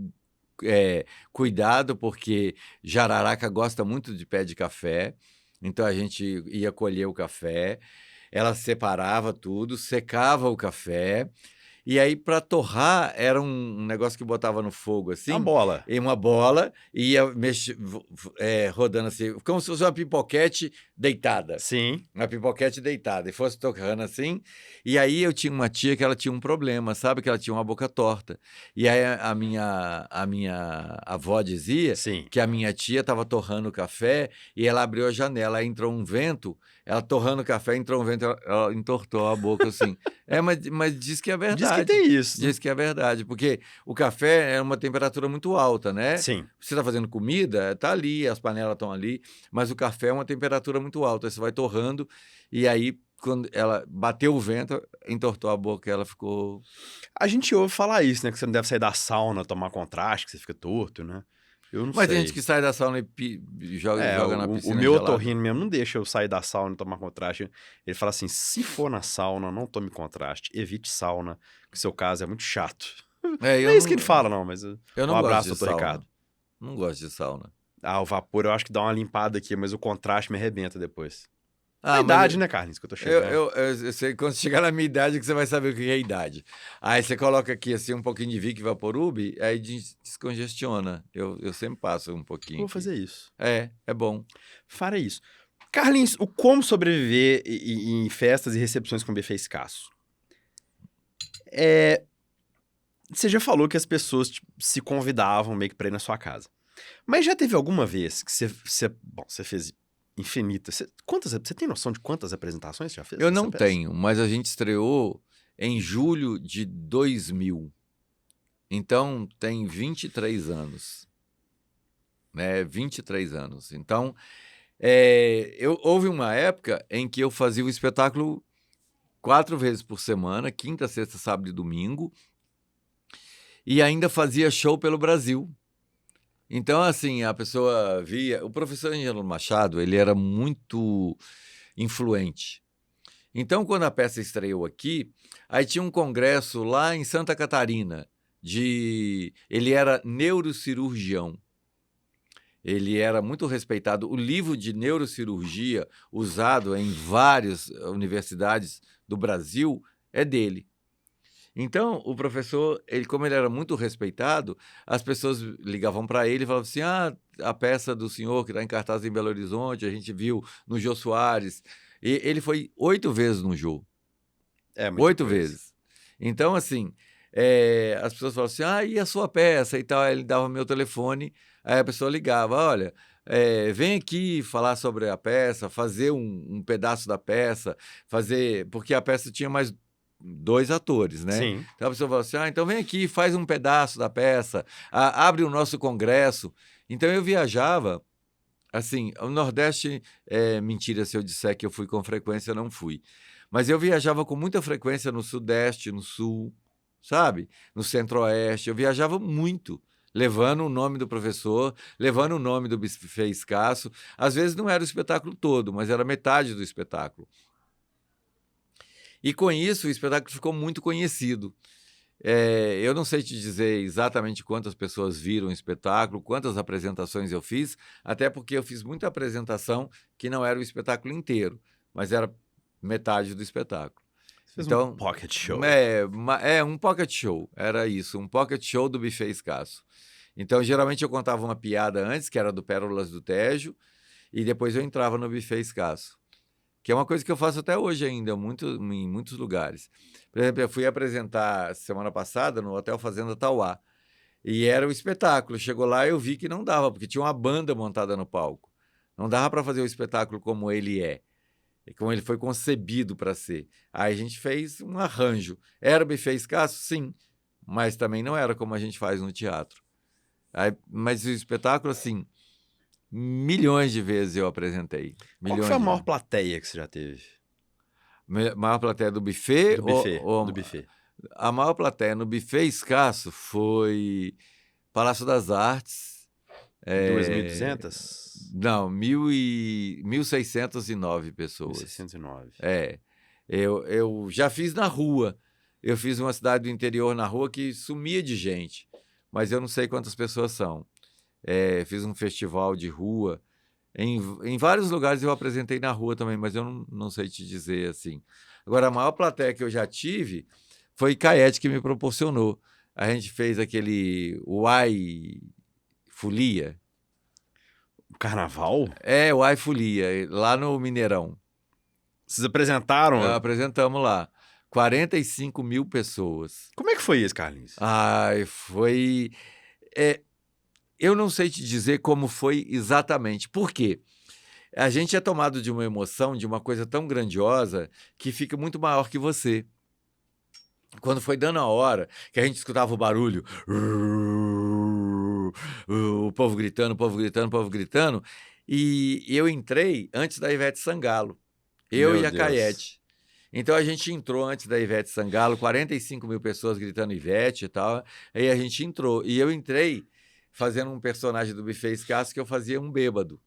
cuidado, porque jararaca gosta muito de pé de café, então a gente ia colher o café, ela separava tudo, secava o café... E aí, para torrar, era um negócio que botava no fogo, assim. Uma bola. Em uma bola, e ia rodando assim, como se fosse uma pipoquete deitada. Sim. Uma pipoquete deitada, e fosse tocando assim. E aí, eu tinha uma tia que ela tinha um problema, sabe? Que ela tinha uma boca torta. E aí, a minha avó dizia que a minha tia estava torrando o café, e ela abriu a janela, aí entrou um vento, ela torrando o café, entrou um vento, ela entortou a boca assim. Mas diz que é verdade. que tem isso. Diz que é verdade, porque o café é uma temperatura muito alta, né? Sim. Você está fazendo comida, tá ali, as panelas estão ali, mas o café é uma temperatura muito alta. Aí você vai torrando e aí, quando ela bateu o vento, entortou a boca e ela ficou... A gente ouve falar isso, né? Que você não deve sair da sauna, tomar contraste, que você fica torto, né? Eu não Mas tem sei. gente que sai da sauna e joga na O piscina meu gelada. otorrino mesmo não deixa eu sair da sauna e tomar contraste. Ele fala assim, se for na sauna, não tome contraste, evite sauna, que o seu caso é muito chato. É, Não é isso que ele fala, não, mas eu um não abraço, gosto de doutor sauna. Ricardo. Não gosto de sauna. Ah, o vapor eu acho que dá uma limpada aqui, mas o contraste me arrebenta depois. Ah, A mas idade, né, Carlinhos, que eu tô chegando. eu sei, quando chegar na minha idade que você vai saber o que é idade. Aí você coloca aqui assim um pouquinho de Vic Vaporub, aí descongestiona. Eu sempre passo um pouquinho. Vou aqui. fazer isso. É bom. Fará isso. Carlinhos, o como sobreviver em festas e recepções com buffet escasso? Você já falou que as pessoas se convidavam meio que pra ir na sua casa. Mas já teve alguma vez que você fez infinitas... Você tem noção de quantas apresentações você já fez? Eu nessa não peça? tenho, mas a gente estreou em julho de 2000. Então, tem 23 anos. Né? 23 anos. Então, houve uma época em que eu fazia o espetáculo 4 vezes por semana, quinta, sexta, sábado e domingo, e ainda fazia show pelo Brasil. Então, assim, a pessoa via... O professor Ângelo Machado, ele era muito influente. Então, quando a peça estreou aqui, aí tinha um congresso lá em Santa Catarina, ele era neurocirurgião. Ele era muito respeitado. O livro de neurocirurgia, usado em várias universidades do Brasil, é dele. Então, o professor, como ele era muito respeitado, as pessoas ligavam para ele e falavam assim, a peça do senhor que está em cartaz em Belo Horizonte, a gente viu no Jô Soares. E ele foi 8 vezes no Jô. É muita 8 coisa. vezes. Então, assim, as pessoas falavam assim, e a sua peça e tal? Aí ele dava meu telefone, aí a pessoa ligava, olha, vem aqui falar sobre a peça, fazer um pedaço da peça, porque a peça tinha mais 2 atores, né? Sim. Então a pessoa falava assim, então vem aqui, faz um pedaço da peça, abre o nosso congresso. Então eu viajava, assim, o Nordeste, mentira se eu disser que eu fui com frequência, eu não fui. Mas eu viajava com muita frequência no Sudeste, no Sul, sabe? No Centro-Oeste, eu viajava muito, levando o nome do professor, levando o nome do buffet escasso. Às vezes não era o espetáculo todo, mas era metade do espetáculo. E com isso, o espetáculo ficou muito conhecido. Eu não sei te dizer exatamente quantas pessoas viram o espetáculo, quantas apresentações eu fiz, até porque eu fiz muita apresentação que não era o espetáculo inteiro, mas era metade do espetáculo. Você fez Então, um pocket show. Um pocket show, era isso, um pocket show do buffet escasso. Então, geralmente eu contava uma piada antes, que era do Pérolas do Tejo, e depois eu entrava no buffet escasso. Que é uma coisa que eu faço até hoje ainda, em muitos lugares. Por exemplo, eu fui apresentar semana passada no Hotel Fazenda Tauá. E era o espetáculo. Chegou lá e eu vi que não dava, porque tinha uma banda montada no palco. Não dava para fazer o espetáculo como ele é, como ele foi concebido para ser. Aí a gente fez um arranjo. Era o buffet escasso? Sim. Mas também não era como a gente faz no teatro. Mas o espetáculo, assim... Milhões de vezes eu apresentei. Qual que foi a maior plateia que você já teve? Maior plateia do buffet? Do buffet. Do buffet. A maior plateia no buffet escasso foi Palácio das Artes. 2.200? Não, 1.609 pessoas. 1.609. Eu já fiz na rua. Eu fiz uma cidade do interior na rua que sumia de gente. Mas eu não sei quantas pessoas são. Fiz um festival de rua. Em vários lugares eu apresentei na rua também, mas eu não sei te dizer assim. Agora, a maior plateia que eu já tive foi Caete que me proporcionou. A gente fez aquele Uai Folia. Carnaval? Uai Folia, lá no Mineirão. Vocês apresentaram? Apresentamos lá. 45 mil pessoas. Como é que foi isso, Carlinhos? Foi... Eu não sei te dizer como foi exatamente. Por quê? A gente é tomado de uma emoção, de uma coisa tão grandiosa, que fica muito maior que você. Quando foi dando a hora, que a gente escutava o barulho, o povo gritando, o povo gritando, o povo gritando, e eu entrei antes da Ivete Sangalo, eu Meu e a Deus. Caiete. Então a gente entrou antes da Ivete Sangalo, 45 mil pessoas gritando Ivete e tal, aí a gente entrou. E eu entrei fazendo um personagem do Buffet Escasso que eu fazia um bêbado.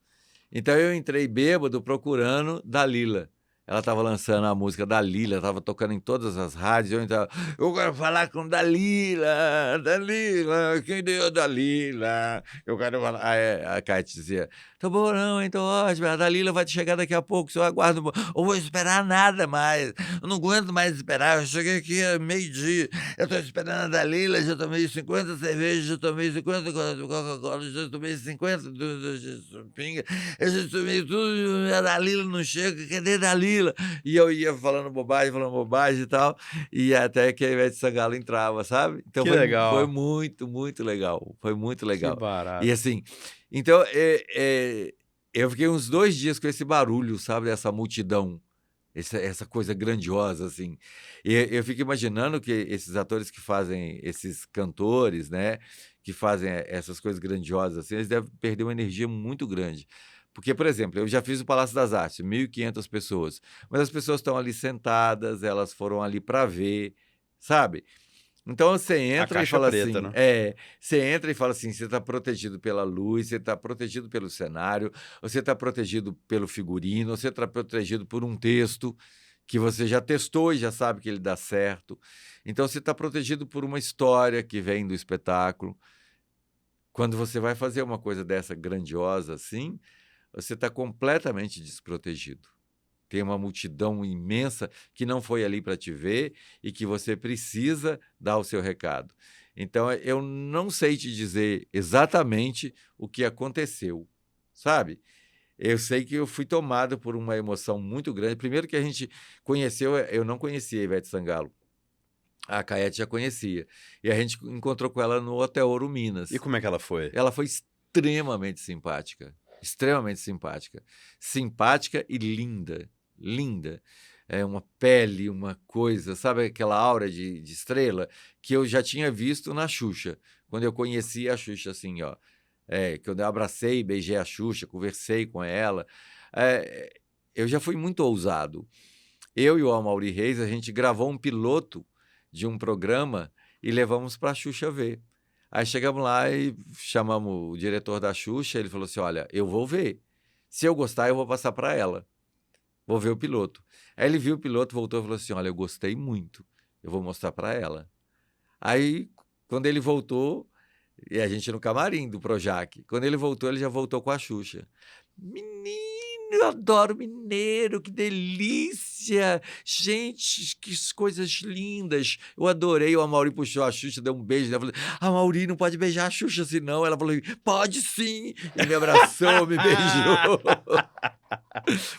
Então eu entrei bêbado procurando Dalila. Ela estava lançando a música Dalila, estava tocando em todas as rádios. Eu entrava, eu quero falar com Dalila, Dalila, quem deu Dalila? Eu quero falar. Aí a Kate dizia, tá bom, não, então ótimo, a Dalila vai chegar daqui a pouco, só aguardo. Eu vou esperar nada mais, eu não aguento mais esperar. Eu cheguei aqui a meio-dia, eu estou esperando a Dalila, já tomei 50 cervejas, já tomei 50 Coca-Cola, já tomei 50 pinga. Eu já tomei tudo, a Dalila não chega, cadê Dalila? E eu ia falando bobagem e tal, e até que a Ivete Sangalo entrava, sabe? Então Que foi legal. muito, muito legal, foi muito Que legal. E barato. assim, então eu fiquei uns 2 dias com esse barulho, sabe? Dessa multidão, essa coisa grandiosa, assim. E eu fico imaginando que esses atores que fazem, esses cantores, né? Que fazem essas coisas grandiosas, assim, eles devem perder uma energia muito grande. Porque, por exemplo, eu já fiz o Palácio das Artes, 1.500 pessoas, mas as pessoas estão ali sentadas, elas foram ali para ver, sabe? Então você A entra e caixa fala preta, assim, né? você entra e fala assim, você está protegido pela luz, você está protegido pelo cenário, você está protegido pelo figurino, você está protegido por um texto que você já testou e já sabe que ele dá certo. Então você está protegido por uma história que vem do espetáculo. Quando você vai fazer uma coisa dessa grandiosa assim, você está completamente desprotegido. Tem uma multidão imensa que não foi ali para te ver e que você precisa dar o seu recado. Então, eu não sei te dizer exatamente o que aconteceu, sabe? Eu sei que eu fui tomado por uma emoção muito grande. Primeiro que a gente conheceu, eu não conhecia a Ivete Sangalo. A Caete já conhecia. E a gente encontrou com ela no Hotel Ouro E Minas. como é que ela foi? Ela foi extremamente simpática, extremamente simpática. Simpática e linda, linda. É uma pele, uma coisa, sabe aquela aura de estrela que eu já tinha visto na Xuxa, quando eu conheci a Xuxa, assim, ó. Quando eu abracei, beijei a Xuxa, conversei com ela. É, eu já fui muito ousado. Eu e o Amaury Reis, a gente gravou um piloto de um programa e levamos para a Xuxa ver. Aí chegamos lá e chamamos o diretor da Xuxa, ele falou assim, olha, eu vou ver. Se eu gostar, eu vou passar para ela. Vou ver o piloto. Aí ele viu o piloto, voltou e falou assim, olha, eu gostei muito, eu vou mostrar para ela. Aí, quando ele voltou, e a gente no camarim do Projac, quando ele voltou, ele já voltou com a Xuxa. Menino, eu adoro mineiro, que delícia! Gente, que coisas lindas! Eu adorei. O Amaury puxou a Xuxa, deu um beijo. Eu falei, Amaury, não pode beijar a Xuxa assim, não. Ela falou, pode sim! E me abraçou, me beijou.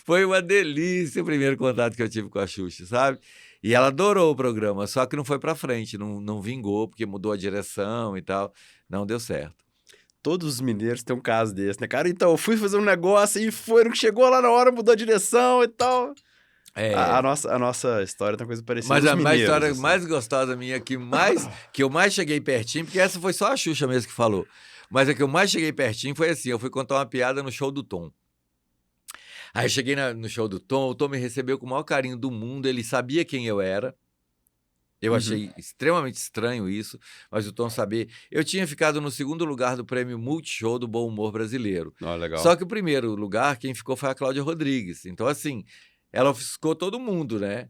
Foi uma delícia o primeiro contato que eu tive com a Xuxa, sabe? E ela adorou o programa, só que não foi pra frente, não vingou, porque mudou a direção e tal. Não deu certo. Todos os mineiros têm um caso desse, né, cara? Então, eu fui fazer um negócio e foi, chegou lá na hora, mudou a direção e tal. A, É. a nossa, a nossa história tem uma coisa parecida. Mas Os a mineiros, história assim. mais gostosa minha, que eu mais cheguei pertinho, porque essa foi só a Xuxa mesmo que falou, mas a que eu mais cheguei pertinho foi assim, eu fui contar uma piada no show do Tom. Aí eu cheguei no show do Tom, o Tom me recebeu com o maior carinho do mundo, ele sabia quem eu era. Eu Uhum. achei extremamente estranho isso, mas o Tom sabia. Eu tinha ficado no segundo lugar do prêmio Multishow do Bom Humor Brasileiro. Ó, legal. Só que o primeiro lugar, quem ficou foi a Cláudia Rodrigues. Então, assim, ela ofuscou todo mundo, né?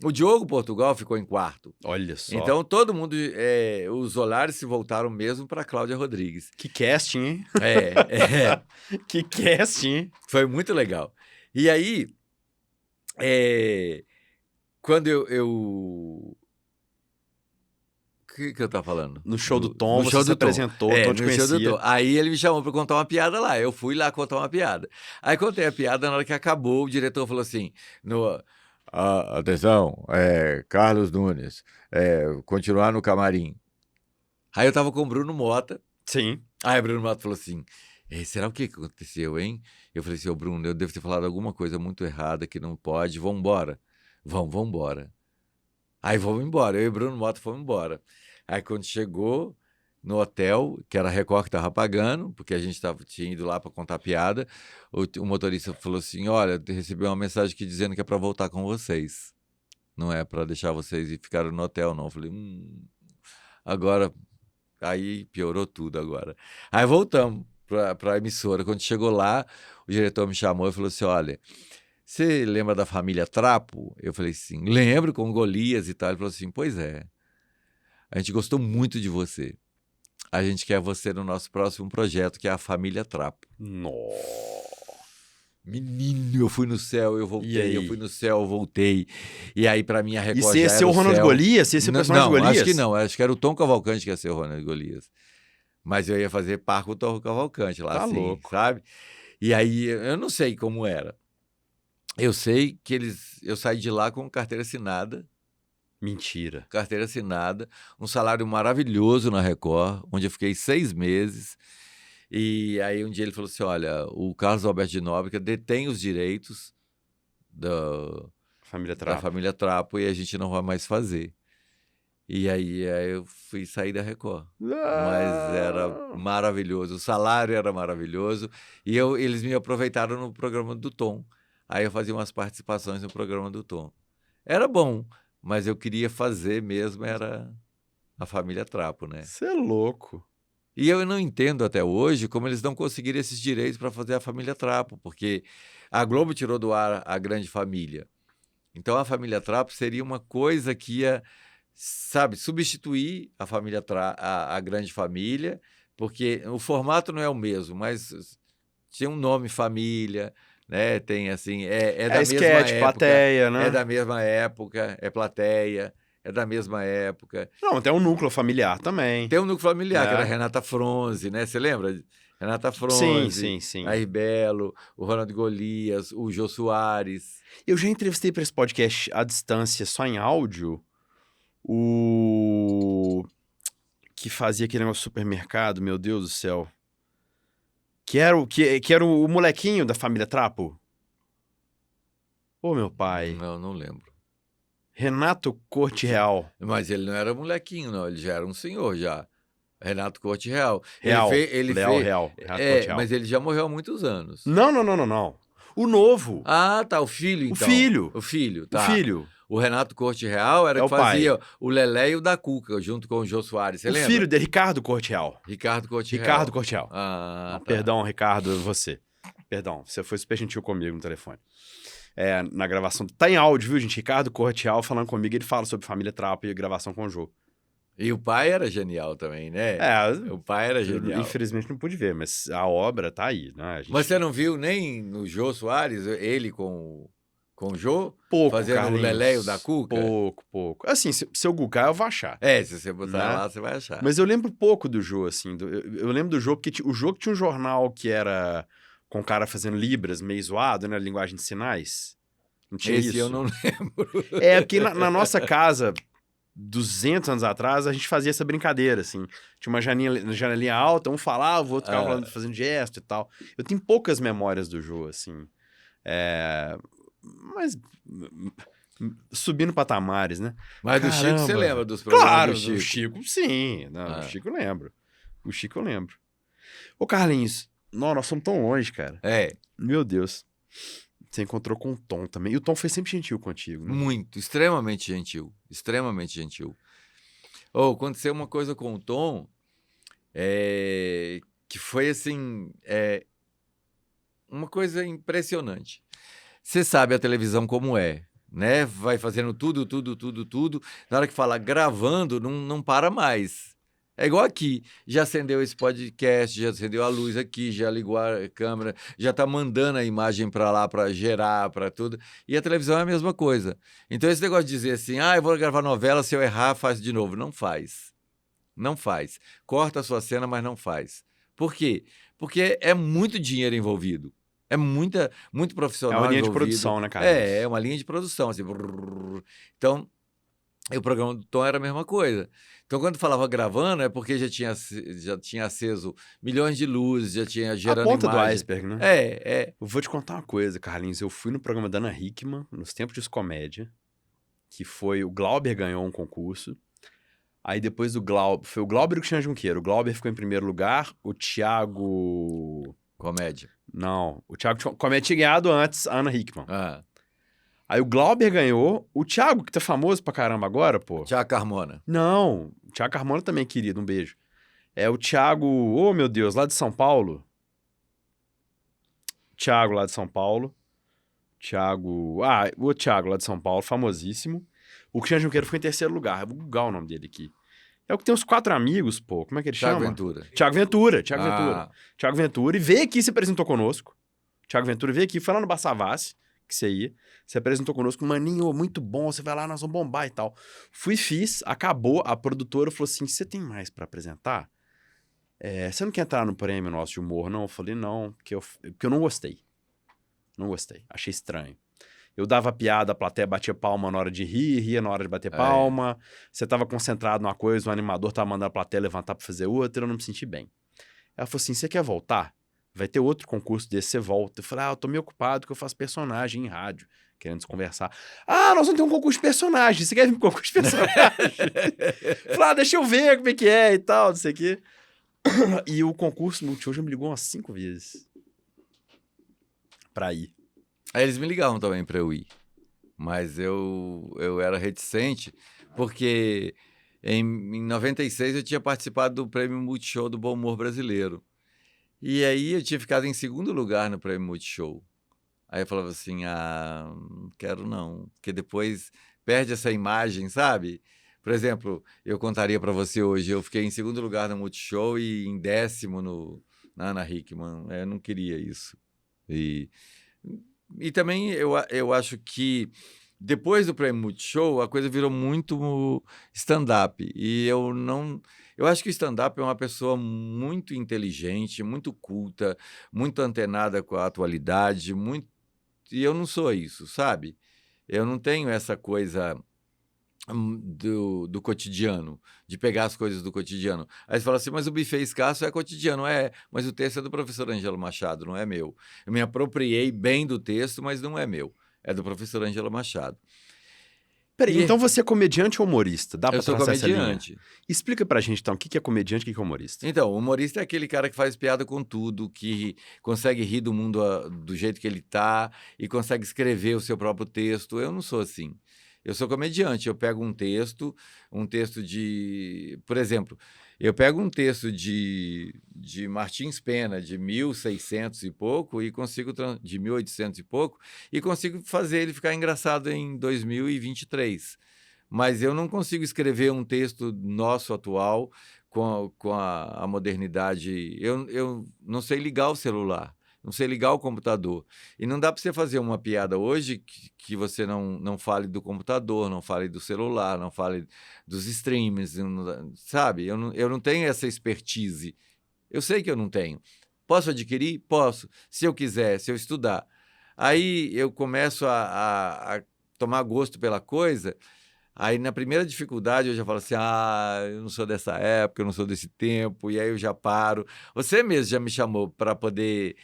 O Diogo Portugal ficou em quarto. Olha só. Então, todo mundo, os olhares se voltaram mesmo para a Cláudia Rodrigues. Que casting, hein? Que casting, hein? Foi muito legal. E aí, quando o que eu tava falando? No show do Tom, no você show se do Tom. apresentou, o Tom te No show do conhecia. Tom. Aí ele me chamou pra contar uma piada lá. Eu fui lá contar uma piada. Aí contei a piada, na hora que acabou, o diretor falou assim, atenção, Carlos Nunes, continuar no camarim. Aí eu tava com o Bruno Mota. Sim. Aí o Bruno Mota falou assim, será o que aconteceu, hein? Eu falei assim, Bruno, eu devo ter falado alguma coisa muito errada que não pode, vambora. Vambora. Aí vamos embora. Eu e Bruno Mota fomos embora. Aí quando chegou no hotel, que era a Record que estava pagando, porque a gente tinha ido lá para contar piada, o motorista falou assim: olha, recebi uma mensagem aqui dizendo que é para voltar com vocês. Não é para deixar vocês e ficaram no hotel, não. Eu falei, agora. Aí piorou tudo agora. Aí voltamos para a emissora. Quando chegou lá, o diretor me chamou e falou assim: olha, você lembra da família Trapo? Eu falei assim, lembro, com Golias e tal. Ele falou assim, pois é, a gente gostou muito de você. A gente quer você no nosso próximo projeto, que é a Família Trapo. Nossa. Menino, eu fui no céu, eu E voltei, aí? eu fui no cel, eu voltei. E aí, pra mim, a E Record você ia já ser era o o Ronald céu. Golias? Você ia ser o personagem do Não, Golias? acho que não. Acho que era o Tom Cavalcante que ia ser o Ronald Golias. Mas eu ia fazer par com o Tom Cavalcante lá, Tá assim, louco. sabe? E aí, eu não sei como era. Eu sei que eu saí de lá com carteira assinada, Mentira. um salário maravilhoso na Record, onde eu fiquei 6 meses. E aí um dia ele falou assim, olha, o Carlos Alberto de Nóbrega detém os direitos Família da Trapo. família Trapo e a gente não vai mais fazer. E aí eu fui sair da Record. Mas era maravilhoso, o salário era maravilhoso. E eles me aproveitaram no programa do Tom. Aí eu fazia umas participações no programa do Tom. Era bom, mas eu queria fazer mesmo, era a família Trapo, né? Você é louco. E eu não entendo até hoje como eles não conseguiram esses direitos para fazer a família Trapo, porque a Globo tirou do ar a Grande Família. Então a família Trapo seria uma coisa que ia, sabe, substituir a família a Grande Família, porque o formato não é o mesmo, mas tinha um nome família, né? Tem assim, é da mesma esquete, época, plateia, né? é da mesma época, é plateia, é da mesma época. Não, tem um núcleo familiar também. Tem um núcleo familiar, que era a Né? Renata Fronze, né? Você lembra? Renata Sim, Fronze, sim, sim. a Belo, o Ronald Golias, o Jô Soares. Eu já entrevistei para esse podcast à distância, só em áudio, o que fazia aquele negócio de supermercado, meu Deus do céu. Que era o molequinho da família Trapo. Ô, meu pai. Não lembro. Renato Corte Real. Mas ele não era molequinho, não. Ele já era um senhor, já. Renato Corte Real. Real. Ele Leal fez... Real. Renato Corte Real. Mas ele já morreu há muitos anos. Não. O novo. Ah, tá. O filho, então. O filho. O filho, tá. O filho. O Renato Corte Real era É que o pai. fazia o Lelé e o da Cuca, junto com o Jô Soares. Você O lembra? filho de Ricardo Corte Real. Ricardo Corte Real. Ricardo Corte Real. Ah, Não, tá. Perdão, Ricardo, você. Perdão, você foi super gentil comigo no telefone. Na gravação. Tá em áudio, viu, gente? Ricardo Corte Real falando comigo, ele fala sobre família Trapo e gravação com o Jô. E o pai era genial também, né? O pai era genial. Infelizmente não pude ver, mas a obra tá aí, né? Mas você não viu nem no Jô Soares, ele com o Jô? Pouco, fazendo Carlinhos. o Lelé e o da Cuca? Pouco. Assim, se eu googar, eu vou achar. Se você botar lá, você vai achar. Mas eu lembro pouco do Jô, assim. Eu lembro do Jô, porque o Jô que tinha um jornal que era com o cara fazendo libras, meio zoado, né? Linguagem de sinais. Não tinha isso. Esse eu não lembro. Porque na nossa casa, 200 anos atrás, a gente fazia essa brincadeira, assim. Tinha uma janelinha alta, um falava, o outro ficava falando, fazendo gesto e tal. Eu tenho poucas memórias do Jô, assim. Mas subindo patamares, né? Mas do Chico você lembra dos programas Claro, do Chico? do Chico, sim. Não, do Chico eu lembro. O Chico eu lembro. Ô, Carlinhos, nós somos tão longe, cara. Meu Deus. Você encontrou com o Tom também. E o Tom foi sempre gentil contigo, né? Muito, extremamente gentil. Extremamente gentil. Aconteceu uma coisa com o Tom, que foi assim, uma coisa impressionante. Você sabe a televisão como é, né? Vai fazendo tudo. Na hora que fala gravando, não para mais. É igual aqui, já acendeu esse podcast, já acendeu a luz aqui, já ligou a câmera, já tá mandando a imagem para lá para gerar, para tudo. E a televisão é a mesma coisa. Então esse negócio de dizer assim, eu vou gravar novela, se eu errar, faz de novo. Não faz. Não faz. Corta a sua cena, mas não faz. Por quê? Porque é muito dinheiro envolvido. É muito profissional envolvido. É uma linha de produção, né, cara? É uma linha de produção. Assim. Então, o programa do Tom era a mesma coisa. Então, quando falava gravando, é porque já tinha aceso milhões de luzes, já tinha gerando a ponta imagem. do iceberg, né? Eu vou te contar uma coisa, Carlinhos. Eu fui no programa da Ana Hickman, nos tempos de comédia. que foi o Glauber ganhou um concurso. Aí depois do Glauber, foi o Glauber e o Cristiano Junqueira. O Glauber ficou em primeiro lugar, o Thiago... Comédia. Não, o Thiago Comédia tinha ganhado antes, a Ana Hickman. Ah, Aí o Glauber ganhou, o Thiago, que tá famoso pra caramba agora, pô. Tiago Carmona. Não, o Thiago Carmona também é querido, um beijo. É o Thiago, oh meu Deus, lá de São Paulo. Thiago lá de São Paulo. O Thiago lá de São Paulo, famosíssimo. O Cristiano Junqueira ficou em terceiro lugar. Vou googar o nome dele aqui. É o que tem os 4 amigos, pô. Como é que ele Tiago chama? Ventura. Thiago Ventura. Ah, Thiago Ventura. E veio aqui e se apresentou conosco. Thiago Ventura veio aqui, foi lá no Bassavassi, que você ia. Se apresentou conosco. Maninho, muito bom, você vai lá, nós vamos bombar e tal. Fui, fiz, acabou. A produtora falou assim, você tem mais pra apresentar? Você não quer entrar no prêmio nosso de humor, não? Eu falei, não, porque eu não gostei. Não gostei, achei estranho. Eu dava piada, a plateia batia palma na hora de rir, ria na hora de bater palma. Você tava concentrado numa coisa, o animador tava mandando a plateia levantar pra fazer outra, eu não me senti bem. Ela falou assim, você quer voltar? Vai ter outro concurso desse, você volta. Eu falei, eu tô meio ocupado que eu faço personagem em rádio, querendo conversar. Nós vamos ter um concurso de personagem, você quer vir pro concurso de personagem? Eu falei, deixa eu ver como é que é e tal, não sei o quê. E o concurso Multishow já me ligou umas 5 vezes pra ir. Aí eles me ligavam também para eu ir, mas eu era reticente, porque em 96 eu tinha participado do Prêmio Multishow do Bom Humor Brasileiro. E aí eu tinha ficado em segundo lugar no Prêmio Multishow. Aí eu falava assim, não quero não, porque depois perde essa imagem, sabe? Por exemplo, eu contaria para você hoje, eu fiquei em segundo lugar no Multishow e em 10º na Ana Hickman. Eu não queria isso. E também eu acho que depois do Prêmio Multishow, a coisa virou muito stand-up. E eu não... Eu acho que o stand-up é uma pessoa muito inteligente, muito culta, muito antenada com a atualidade, e eu não sou isso, sabe? Eu não tenho essa coisa do cotidiano, de pegar as coisas do cotidiano. Aí você fala assim, mas o buffet escasso é cotidiano. Mas o texto é do professor Ângelo Machado, não é meu. Eu me apropriei bem do texto, mas não é meu. É do professor Ângelo Machado. Peraí, então você é comediante ou humorista? Dá pra Eu sou traçar essa linha? comediante. Explica pra gente, então, o que é comediante e o que é humorista. Então, o humorista é aquele cara que faz piada com tudo, que consegue rir do mundo do jeito que ele tá e consegue escrever o seu próprio texto. Eu não sou assim. Eu sou comediante, eu pego um texto de... Por exemplo, eu pego um texto de Martins Pena, de 1600 e pouco, de 1800 e pouco, e consigo fazer ele ficar engraçado em 2023. Mas eu não consigo escrever um texto nosso atual com a modernidade. Eu não sei ligar o celular, não sei ligar o computador. E não dá para você fazer uma piada hoje que você não fale do computador, não fale do celular, não fale dos streams, sabe? Eu não tenho essa expertise. Eu sei que eu não tenho. Posso adquirir? Posso. Se eu quiser, se eu estudar. Aí eu começo a tomar gosto pela coisa. Aí, na primeira dificuldade, eu já falo assim, eu não sou dessa época, eu não sou desse tempo, e aí eu já paro. Você mesmo já me chamou para poder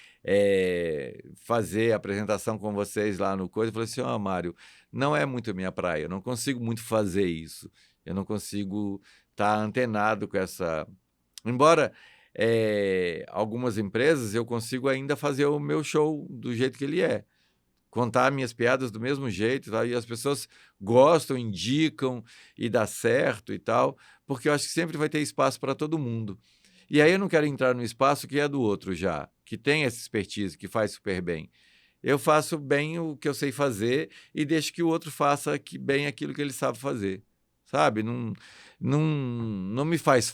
fazer a apresentação com vocês lá no coisa. Eu falei assim, Mário, não é muito minha praia, eu não consigo muito fazer isso. Eu não consigo estar antenado com essa... Embora algumas empresas eu consigo ainda fazer o meu show do jeito que ele é. Contar minhas piadas do mesmo jeito, tá? E as pessoas gostam, indicam e dá certo e tal, porque eu acho que sempre vai ter espaço para todo mundo. E aí eu não quero entrar no espaço que é do outro já, que tem essa expertise, que faz super bem. Eu faço bem o que eu sei fazer e deixo que o outro faça bem aquilo que ele sabe fazer, sabe? Não me faz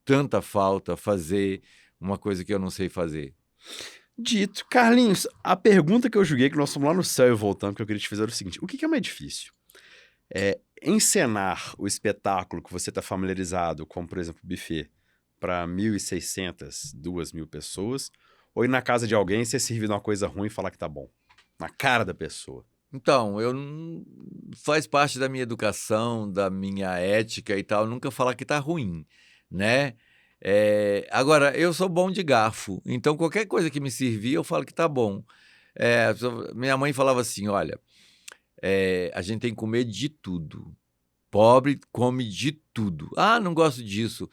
tanta falta fazer uma coisa que eu não sei fazer. Dito. Carlinhos, a pergunta que eu julguei, que nós fomos lá no céu e voltamos, que eu queria te fazer era o seguinte, o que é mais difícil? Encenar o espetáculo que você está familiarizado, como, por exemplo, o buffet, para 1.600, 2.000 pessoas, ou ir na casa de alguém, ser servido uma coisa ruim e falar que tá bom? Na cara da pessoa. Então, faz parte da minha educação, da minha ética e tal, nunca falar que tá ruim, né? Agora, eu sou bom de garfo, então qualquer coisa que me servir, eu falo que tá bom. Minha mãe falava assim, olha, a gente tem que comer de tudo. Pobre come de tudo. Ah, não gosto disso.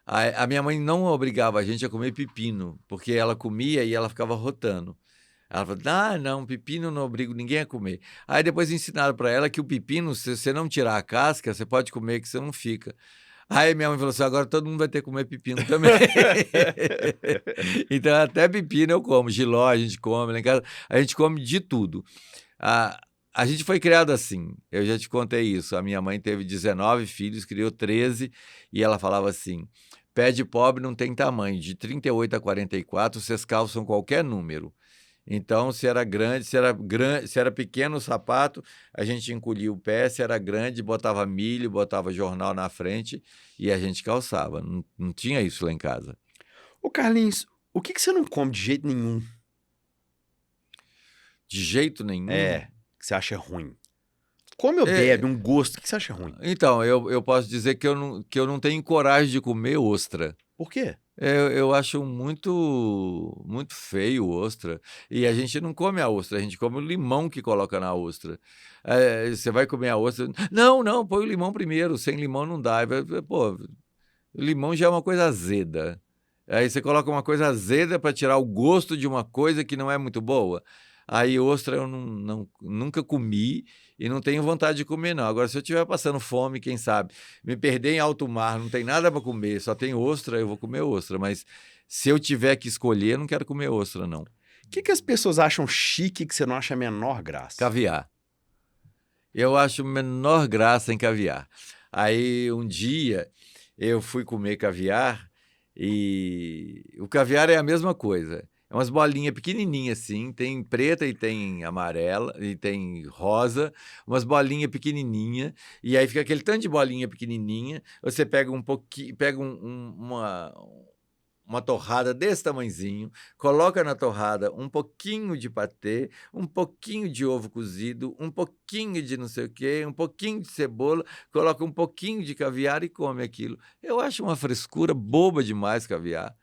A minha mãe não obrigava a gente a comer pepino, porque ela comia e ela ficava rotando. Ela falou, não, pepino não obrigo ninguém a comer. Aí depois ensinaram para ela que o pepino, se você não tirar a casca, você pode comer que você não fica. Aí minha mãe falou assim, agora todo mundo vai ter que comer pepino também. Então até pepino eu como, jiló a gente come, lá em casa a gente come de tudo. A gente foi criado assim, eu já te contei isso. A minha mãe teve 19 filhos, criou 13, e ela falava assim, pé de pobre não tem tamanho, de 38 a 44 vocês calçam qualquer número. Então, se era grande, se era pequeno o sapato, a gente encolhia o pé, se era grande, botava milho, botava jornal na frente e a gente calçava. Não tinha isso lá em casa. Ô, Carlinhos, o que você não come de jeito nenhum? De jeito nenhum. Que você acha ruim. Come ou bebe, um gosto, o que você acha ruim? Então, eu posso dizer que eu não tenho coragem de comer ostra. Por quê? Eu acho muito feio ostra. E a gente não come a ostra, a gente come o limão que coloca na ostra. Você vai comer a ostra... Não, põe o limão primeiro, sem limão não dá. Pô, o limão já é uma coisa azeda. Aí você coloca uma coisa azeda para tirar o gosto de uma coisa que não é muito boa. Aí ostra eu nunca comi e não tenho vontade de comer, não. Agora, se eu estiver passando fome, quem sabe, me perder em alto mar, não tem nada para comer, só tem ostra, eu vou comer ostra. Mas se eu tiver que escolher, eu não quero comer ostra, não. O que as pessoas acham chique que você não acha a menor graça? Caviar. Eu acho menor graça em caviar. Aí, um dia, eu fui comer caviar e o caviar é a mesma coisa. É umas bolinhas pequenininhas assim, tem preta e tem amarela e tem rosa, umas bolinhas pequenininhas, e aí fica aquele tanto de bolinha pequenininha, você pega um pouquinho, pega uma torrada desse tamanhozinho, coloca na torrada um pouquinho de patê, um pouquinho de ovo cozido, um pouquinho de não sei o quê, um pouquinho de cebola, coloca um pouquinho de caviar e come aquilo. Eu acho uma frescura boba demais caviar.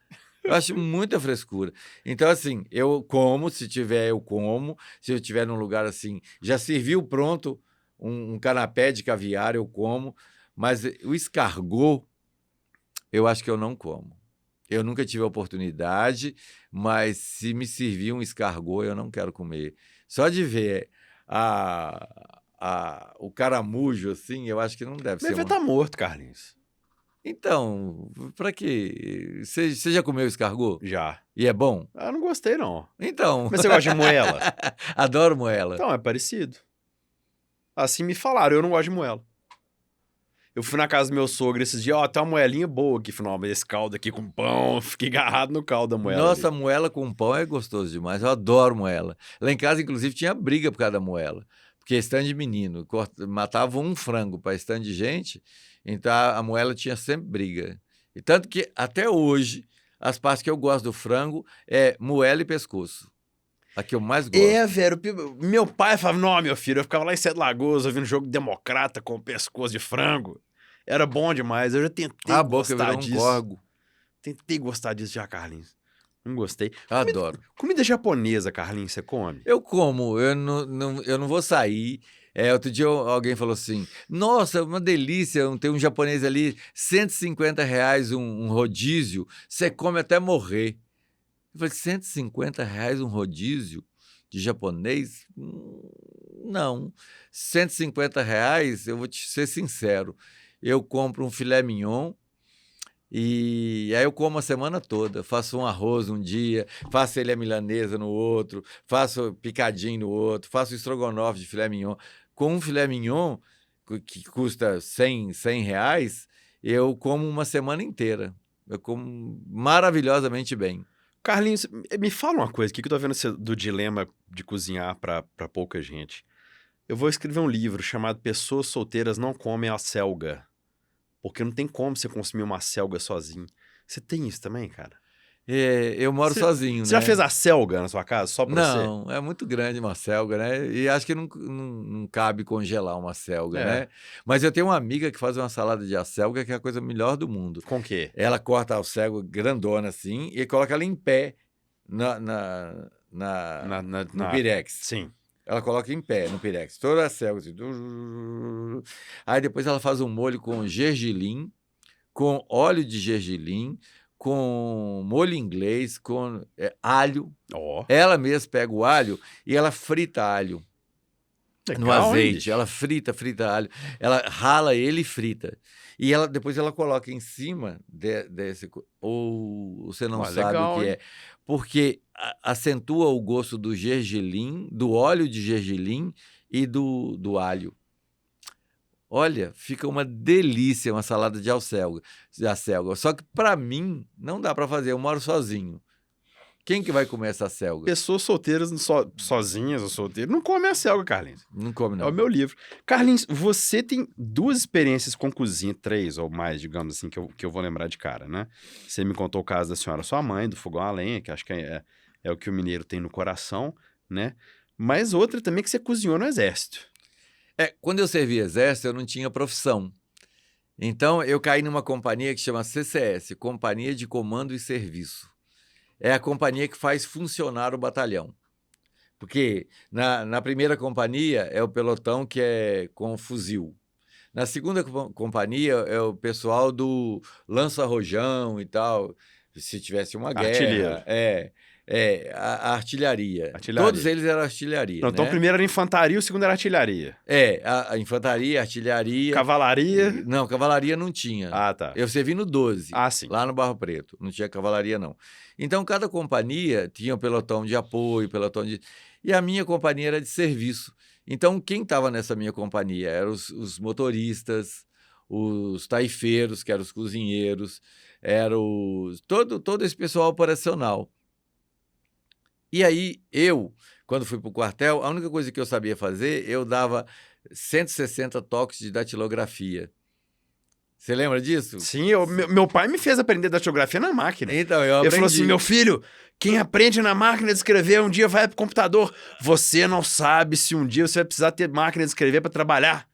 Eu acho muita frescura. Então, assim, eu como, se tiver, eu como. Se eu estiver num lugar assim, já serviu pronto um canapé de caviar, eu como. Mas o escargot, eu acho que eu não como. Eu nunca tive a oportunidade, mas se me servir um escargot, eu não quero comer. Só de ver o caramujo, assim, eu acho que não deve ser. Deve estar morto, Carlinhos. Então, pra quê? Você já comeu escargot? Já. E é bom? Eu não gostei, não. Então. Mas você gosta de moela? Adoro moela. Então, é parecido. Assim me falaram, eu não gosto de moela. Eu fui na casa do meu sogro esses dias, tem uma moelinha boa aqui. Falei, não, mas esse caldo aqui com pão, fiquei agarrado no caldo da moela. Nossa, ali. Moela com pão é gostoso demais, eu adoro moela. Lá em casa, inclusive, tinha briga por causa da moela. Porque stand de menino, matava um frango para stand de gente, então a moela tinha sempre briga. E tanto que, até hoje, as partes que eu gosto do frango é moela e pescoço. A que eu mais gosto. Velho, meu pai falava, não, meu filho, eu ficava lá em Sete Lagoas ouvindo jogo democrata com pescoço de frango. Era bom demais, eu já tentei gostar disso. Corgo. Tentei gostar disso já, Carlinhos. Não gostei. Adoro. Comida japonesa, Carlinhos, você come? Eu como, eu não vou sair. Outro dia alguém falou assim, nossa, uma delícia, tem um japonês ali, R$150 um rodízio, você come até morrer. Eu falei, R$150 um rodízio de japonês? Não. R$150, eu vou te ser sincero, eu compro um filé mignon, e aí eu como a semana toda, faço um arroz um dia, faço ele a milanesa no outro, faço picadinho no outro, faço estrogonofe de filé mignon. Com um filé mignon, que custa R$100, eu como uma semana inteira. Eu como maravilhosamente bem. Carlinhos, me fala uma coisa aqui que eu tô vendo do dilema de cozinhar pra pouca gente. Eu vou escrever um livro chamado Pessoas Solteiras Não Comem a Selga. Porque não tem como você consumir uma selga sozinho. Você tem isso também, cara? Eu moro sozinho, né? Você já fez a selga na sua casa, só pra você? Não, é muito grande uma selga, né? E acho que não cabe congelar uma selga, né? Mas eu tenho uma amiga que faz uma salada de acelga que é a coisa melhor do mundo. Com o quê? Ela corta a acelga grandona assim e coloca ela em pé no pirex. Sim. Ela coloca em pé no pirex, toda a selga. Assim. Aí depois ela faz um molho com gergelim, com óleo de gergelim, com molho inglês, com alho. Ó, Ela mesma pega o alho e ela frita alho no legal, hein, azeite. bicho? Ela frita alho. Ela rala ele e frita. E depois ela coloca em cima desse... Ou você não Ó, sabe legal, o que hein? é. Porque acentua o gosto do gergelim, do óleo de gergelim e do alho. Olha, fica uma delícia uma salada de acelga. Só que para mim não dá para fazer, eu moro sozinho. Quem que vai comer essa acelga? Pessoas solteiras, sozinhas ou solteiras, não comem a selga, Carlinhos. Não come É não. o meu livro. Carlinhos, você tem 2 experiências com cozinha, 3 ou mais, digamos assim, que eu vou lembrar de cara, né? Você me contou o caso da senhora sua mãe, do fogão a lenha, que acho que é o que o mineiro tem no coração, né? Mas outra também que você cozinhou no exército. Quando eu servi exército, eu não tinha profissão. Então, eu caí numa companhia que chama CCS, Companhia de Comando e Serviço. É a companhia que faz funcionar o batalhão. Porque na primeira companhia é o pelotão que é com fuzil. Na segunda companhia é o pessoal do lança-rojão e tal, se tivesse uma Artilheiro. guerra. A artilharia. Artilharia. Todos eles eram artilharia, Não, então né? o primeiro era infantaria, o segundo era artilharia. A infantaria, artilharia... Cavalaria. Não, cavalaria não tinha. Ah, tá. Eu servi no 12, Ah, sim. lá no Barro Preto. Não tinha cavalaria, não. Então, cada companhia tinha um pelotão de apoio, pelotão de... E a minha companhia era de serviço. Então, quem estava nessa minha companhia? Eram os motoristas, os taifeiros, que eram os cozinheiros, todo esse pessoal operacional. E aí, quando fui para o quartel, a única coisa que eu sabia fazer, eu dava 160 toques de datilografia. Você lembra disso? Sim, meu pai me fez aprender datilografia na máquina. Então, eu Ele aprendi. falou assim, meu filho, quem aprende na máquina de escrever um dia vai pro computador. Você não sabe se um dia você vai precisar ter máquina de escrever para trabalhar.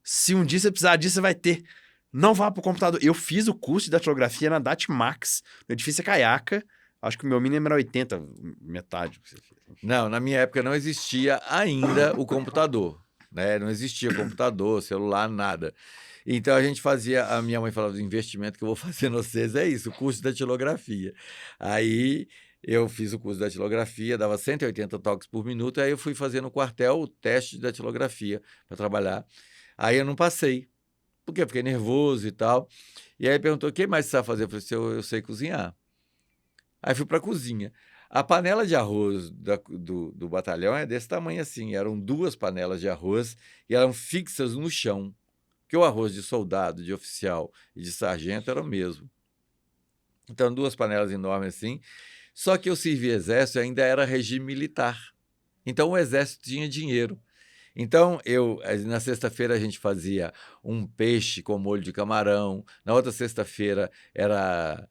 Se um dia você precisar disso, você vai ter. Não vá pro computador. Eu fiz o curso de datilografia na Datimax, no edifício Caiaca. Acho que o meu mínimo era 80, metade. Não, na minha época não existia ainda o computador, né? Não existia computador, celular, nada. Então a gente fazia, a minha mãe falava, o investimento que eu vou fazer em vocês é isso, o curso de datilografia. Aí eu fiz o curso de datilografia, dava 180 toques por minuto, aí eu fui fazer no quartel o teste de datilografia para trabalhar. Aí eu não passei, porque eu fiquei nervoso e tal. E aí perguntou, o que mais você sabe fazer? Eu falei, eu sei cozinhar. Aí fui para a cozinha. A panela de arroz do batalhão é desse tamanho assim, eram 2 panelas de arroz e eram fixas no chão, porque o arroz de soldado, de oficial e de sargento era o mesmo. Então, 2 panelas enormes assim, só que eu servi exército e ainda era regime militar. Então, o exército tinha dinheiro. Então, na sexta-feira a gente fazia um peixe com molho de camarão, na outra sexta-feira era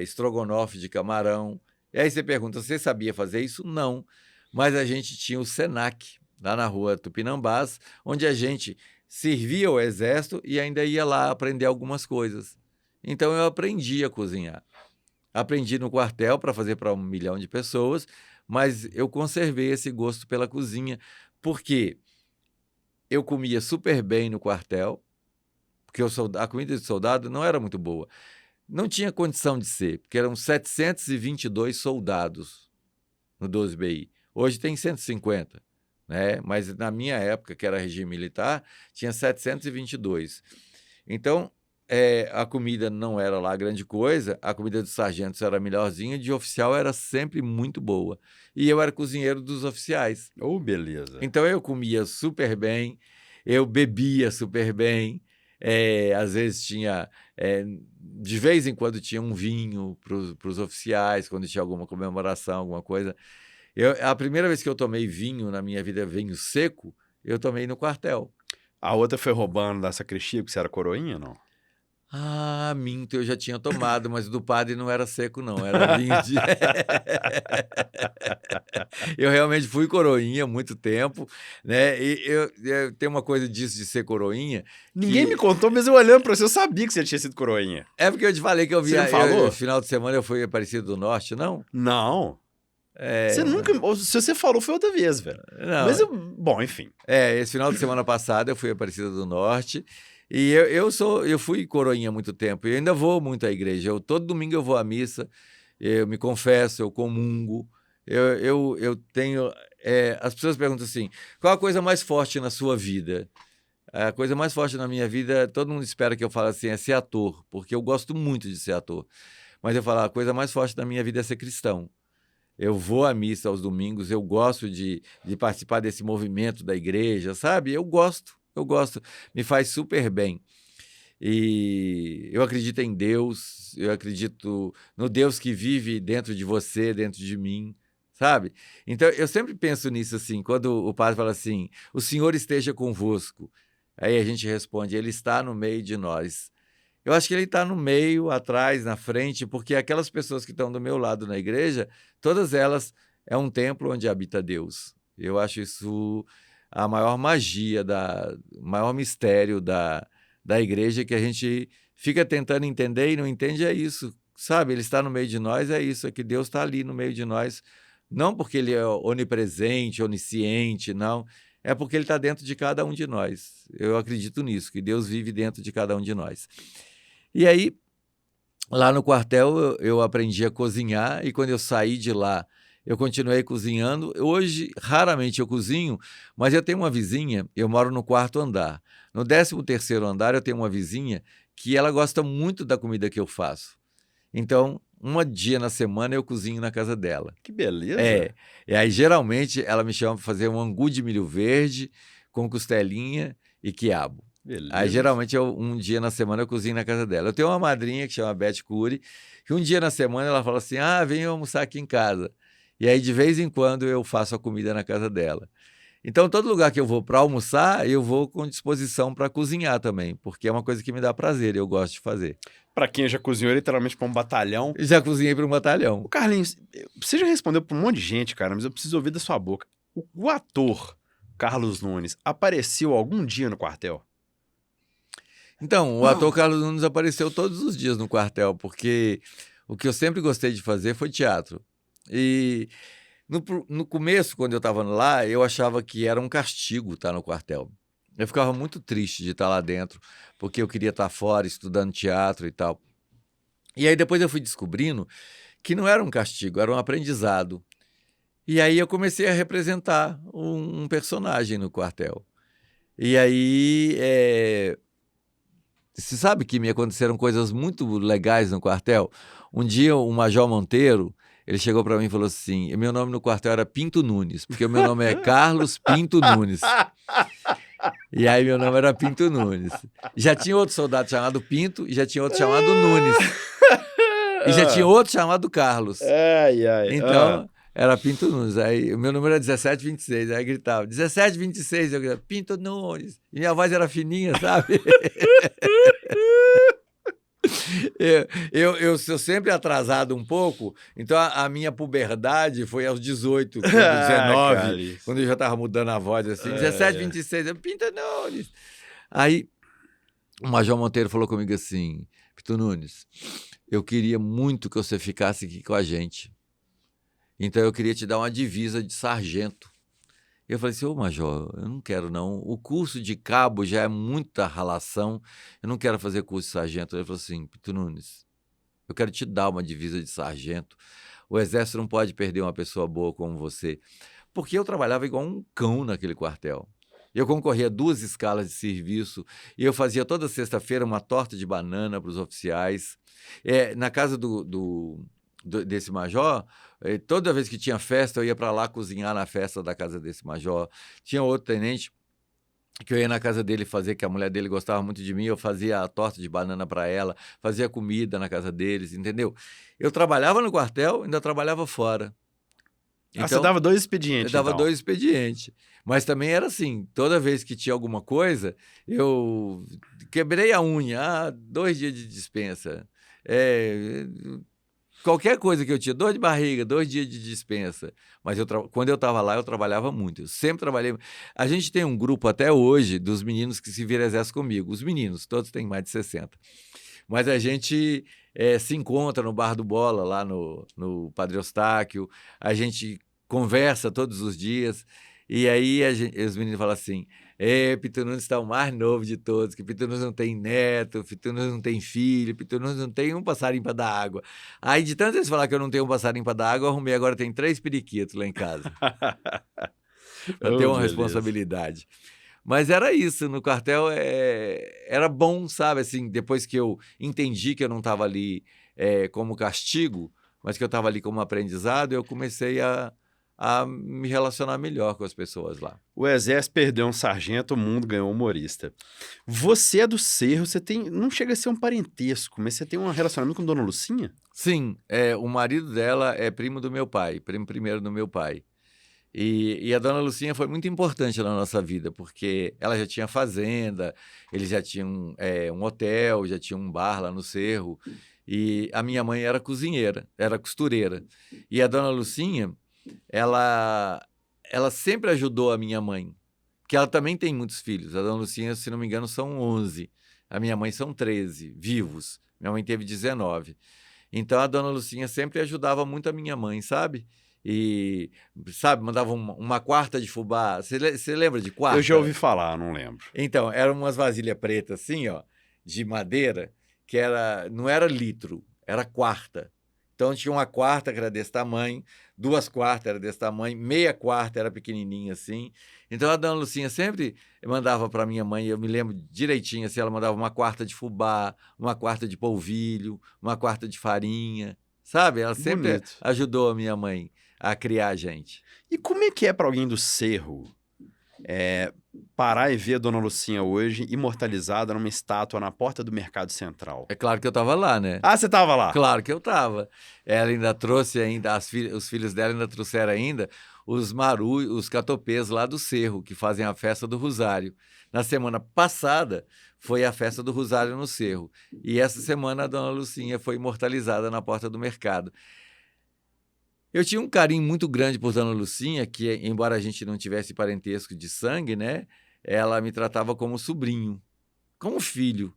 estrogonofe de camarão. E aí você pergunta, você sabia fazer isso? Não. Mas a gente tinha o Senac, lá na rua Tupinambás, onde a gente servia o exército e ainda ia lá aprender algumas coisas. Então eu aprendi a cozinhar. Aprendi no quartel para fazer para 1 milhão de pessoas, mas eu conservei esse gosto pela cozinha, porque eu comia super bem no quartel, porque a comida de soldado não era muito boa. Não tinha condição de ser, porque eram 722 soldados no 12BI. Hoje tem 150, né? Mas na minha época, que era regime militar, tinha 722. Então, a comida não era lá grande coisa, a comida dos sargentos era melhorzinha, de oficial era sempre muito boa. E eu era cozinheiro dos oficiais. Oh, beleza. Então, eu comia super bem, eu bebia super bem, às vezes tinha... de vez em quando tinha um vinho para os oficiais, quando tinha alguma comemoração, alguma coisa. A primeira vez que eu tomei vinho na minha vida, vinho seco, eu tomei no quartel. A outra foi roubando da sacristia, porque você era coroinha, não? Ah, minto, eu já tinha tomado, mas do padre não era seco, não, era vinho de... Eu realmente fui coroinha há muito tempo, né? E eu tenho uma coisa disso de ser coroinha. Ninguém me contou, mas eu olhando pra você, eu sabia que você tinha sido coroinha. É porque eu te falei que eu vi... Você não falou? No final de semana eu fui Aparecido do Norte, não? Não. Você nunca... ou se você falou, foi outra vez, velho. Não, Mas, bom, enfim. esse final de semana passado eu fui a Aparecida do Norte e eu fui coroinha há muito tempo e ainda vou muito à igreja. Todo domingo eu vou à missa, eu me confesso, eu comungo. Eu tenho... as pessoas perguntam assim, qual a coisa mais forte na sua vida? A coisa mais forte na minha vida, todo mundo espera que eu fale assim, é ser ator, porque eu gosto muito de ser ator. Mas eu falo, a coisa mais forte da minha vida é ser cristão. Eu vou à missa aos domingos, eu gosto de participar desse movimento da igreja, sabe? Eu gosto, me faz super bem. E eu acredito em Deus, eu acredito no Deus que vive dentro de você, dentro de mim, sabe? Então, eu sempre penso nisso assim, quando o padre fala assim, o Senhor esteja convosco. Aí a gente responde, Ele está no meio de nós. Eu acho que Ele está no meio, atrás, na frente, porque aquelas pessoas que estão do meu lado na igreja, todas elas é um templo onde habita Deus. Eu acho isso a maior magia, o maior mistério da igreja, que a gente fica tentando entender e não entende, é isso, sabe? Ele está no meio de nós, é isso, é que Deus está ali no meio de nós, não porque Ele é onipresente, onisciente, não, é porque Ele está dentro de cada um de nós. Eu acredito nisso, que Deus vive dentro de cada um de nós. E aí, lá no quartel, eu aprendi a cozinhar e quando eu saí de lá, eu continuei cozinhando. Hoje, raramente eu cozinho, mas eu tenho uma vizinha, eu moro no 4º andar. No 13º andar, eu tenho uma vizinha que ela gosta muito da comida que eu faço. Então, um dia na semana eu cozinho na casa dela. Que beleza. E aí, geralmente, ela me chama para fazer um angu de milho verde com costelinha e quiabo. Beleza. Aí, geralmente, um dia na semana eu cozinho na casa dela. Eu tenho uma madrinha que chama Beth Cury, que um dia na semana ela fala assim, vem almoçar aqui em casa. E aí, de vez em quando, eu faço a comida na casa dela. Então, todo lugar que eu vou para almoçar, eu vou com disposição para cozinhar também, porque é uma coisa que me dá prazer, eu gosto de fazer. Pra quem já cozinhou literalmente pra um batalhão. Já cozinhei para um batalhão. O Carlinhos, você já respondeu pra um monte de gente, cara, mas eu preciso ouvir da sua boca. O ator Carlos Nunes apareceu algum dia no quartel? Então, o ator Carlos Nunes apareceu todos os dias no quartel, porque o que eu sempre gostei de fazer foi teatro. E no começo, quando eu estava lá, eu achava que era um castigo estar no quartel. Eu ficava muito triste de estar lá dentro, porque eu queria estar fora estudando teatro e tal. E aí depois eu fui descobrindo que não era um castigo, era um aprendizado. E aí eu comecei a representar um personagem no quartel. E aí, você sabe que me aconteceram coisas muito legais no quartel? Um dia o Major Monteiro, ele chegou para mim e falou assim, meu nome no quartel era Pinto Nunes, porque o meu nome é Carlos Pinto Nunes. E aí meu nome era Pinto Nunes. Já tinha outro soldado chamado Pinto e já tinha outro chamado Nunes. E já tinha outro chamado Carlos. Então, era Pinto Nunes. Aí o meu número era 1726. Aí gritava, 1726, eu gritava, Pinto Nunes. E minha voz era fininha, sabe? Eu sou sempre atrasado um pouco, então a minha puberdade foi aos 18, 19, quando eu já estava mudando a voz assim, 17, 26, eu Pinto Nunes. Aí o Major Monteiro falou comigo assim, Pinto Nunes, eu queria muito que você ficasse aqui com a gente, então eu queria te dar uma divisa de sargento. Eu falei assim, Major, eu não quero não, o curso de cabo já é muita ralação, eu não quero fazer curso de sargento. Ele falou assim, Pinto Nunes, eu quero te dar uma divisa de sargento, o exército não pode perder uma pessoa boa como você, porque eu trabalhava igual um cão naquele quartel. Eu concorria a 2 escalas de serviço e eu fazia toda sexta-feira uma torta de banana para os oficiais. Na casa desse major, toda vez que tinha festa, eu ia para lá cozinhar na festa da casa desse major. Tinha outro tenente que eu ia na casa dele fazer, que a mulher dele gostava muito de mim, eu fazia a torta de banana para ela, fazia comida na casa deles, entendeu? Eu trabalhava no quartel, ainda trabalhava fora. Então, você dava 2 expedientes, eu dava 2 expedientes. Mas também era assim, toda vez que tinha alguma coisa, eu quebrei a unha, 2 dias de dispensa. Qualquer coisa que eu tinha, dor de barriga, 2 dias de dispensa. Mas quando eu estava lá, eu trabalhava muito. Eu sempre trabalhei. A gente tem um grupo até hoje dos meninos que se viram exército comigo. Os meninos, todos têm mais de 60. Mas a gente se encontra no Bar do Bola, lá no Padre Eustáquio, a gente conversa todos os dias, e aí os meninos falam assim, Pitu-Nunes está o mais novo de todos, que Pitu-Nunes não tem neto, Pitu-Nunes não tem filho, Pitu-Nunes não tem um passarinho para dar água. Aí, de tanto eles falar que eu não tenho um passarinho para dar água, eu arrumei agora, tem 3 periquitos lá em casa, para ter Oh, uma beleza. responsabilidade. Mas era isso, no quartel era bom, sabe, assim, depois que eu entendi que eu não estava ali como castigo, mas que eu estava ali como aprendizado, eu comecei a me relacionar melhor com as pessoas lá. O exército perdeu um sargento, o mundo ganhou um humorista. Você é do Cerro, você não chega a ser um parentesco, mas você tem um relacionamento com Dona Lucinha? Sim, o marido dela é primo do meu pai, primo primeiro do meu pai. E a Dona Lucinha foi muito importante na nossa vida, porque ela já tinha fazenda, eles já tinham um hotel, já tinham um bar lá no Cerro, e a minha mãe era cozinheira, era costureira. E a Dona Lucinha, ela sempre ajudou a minha mãe, que ela também tem muitos filhos. A Dona Lucinha, se não me engano, são 11. A minha mãe são 13, vivos. Minha mãe teve 19. Então, a Dona Lucinha sempre ajudava muito a minha mãe, sabe? E, sabe, mandava uma quarta de fubá. Você lembra de quarta? Eu já ouvi falar, não lembro. Então, eram umas vasilhas pretas assim, ó, de madeira, que não era litro, era quarta. Então tinha uma quarta que era desse tamanho, 2 quartas era desse tamanho, meia quarta era pequenininha assim. Então a Dona Lucinha sempre mandava para minha mãe, eu me lembro direitinho assim, ela mandava uma quarta de fubá, uma quarta de polvilho, uma quarta de farinha, sabe? Ela sempre Bonito. ajudou a minha mãe a criar a gente. E como é que é para alguém do Cerro parar e ver a Dona Lucinha hoje imortalizada numa estátua na porta do Mercado Central? É claro que eu estava lá, né? Ah, você tava lá? Claro que eu estava. Ela ainda trouxe ainda, os filhos dela ainda trouxeram ainda os catopês lá do Cerro, que fazem a festa do Rosário. Na semana passada foi a festa do Rosário no Cerro. E essa semana a Dona Lucinha foi imortalizada na porta do mercado. Eu tinha um carinho muito grande por Dona Lucinha, que embora a gente não tivesse parentesco de sangue, né? Ela me tratava como sobrinho, como filho.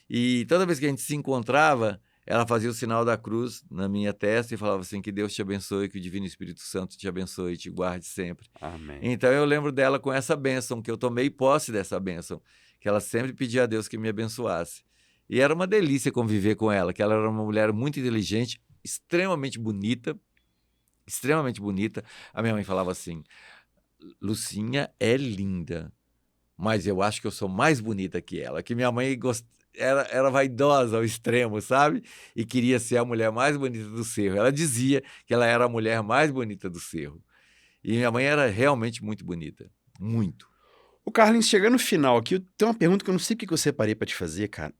E toda vez que a gente se encontrava, ela fazia o sinal da cruz na minha testa e falava assim, que Deus te abençoe, que o Divino Espírito Santo te abençoe e te guarde sempre. Amém. Então eu lembro dela com essa bênção, que eu tomei posse dessa bênção, que ela sempre pedia a Deus que me abençoasse. E era uma delícia conviver com ela, que ela era uma mulher muito inteligente, extremamente bonita. A minha mãe falava assim, Lucinha é linda, mas eu acho que eu sou mais bonita que ela, que minha mãe era vaidosa ao extremo, sabe? E queria ser a mulher mais bonita do Cerro. Ela dizia que ela era a mulher mais bonita do Cerro. E minha mãe era realmente muito bonita. Muito. O Carlinhos, chegando no final aqui, tem uma pergunta que eu não sei o que eu separei pra te fazer, cara.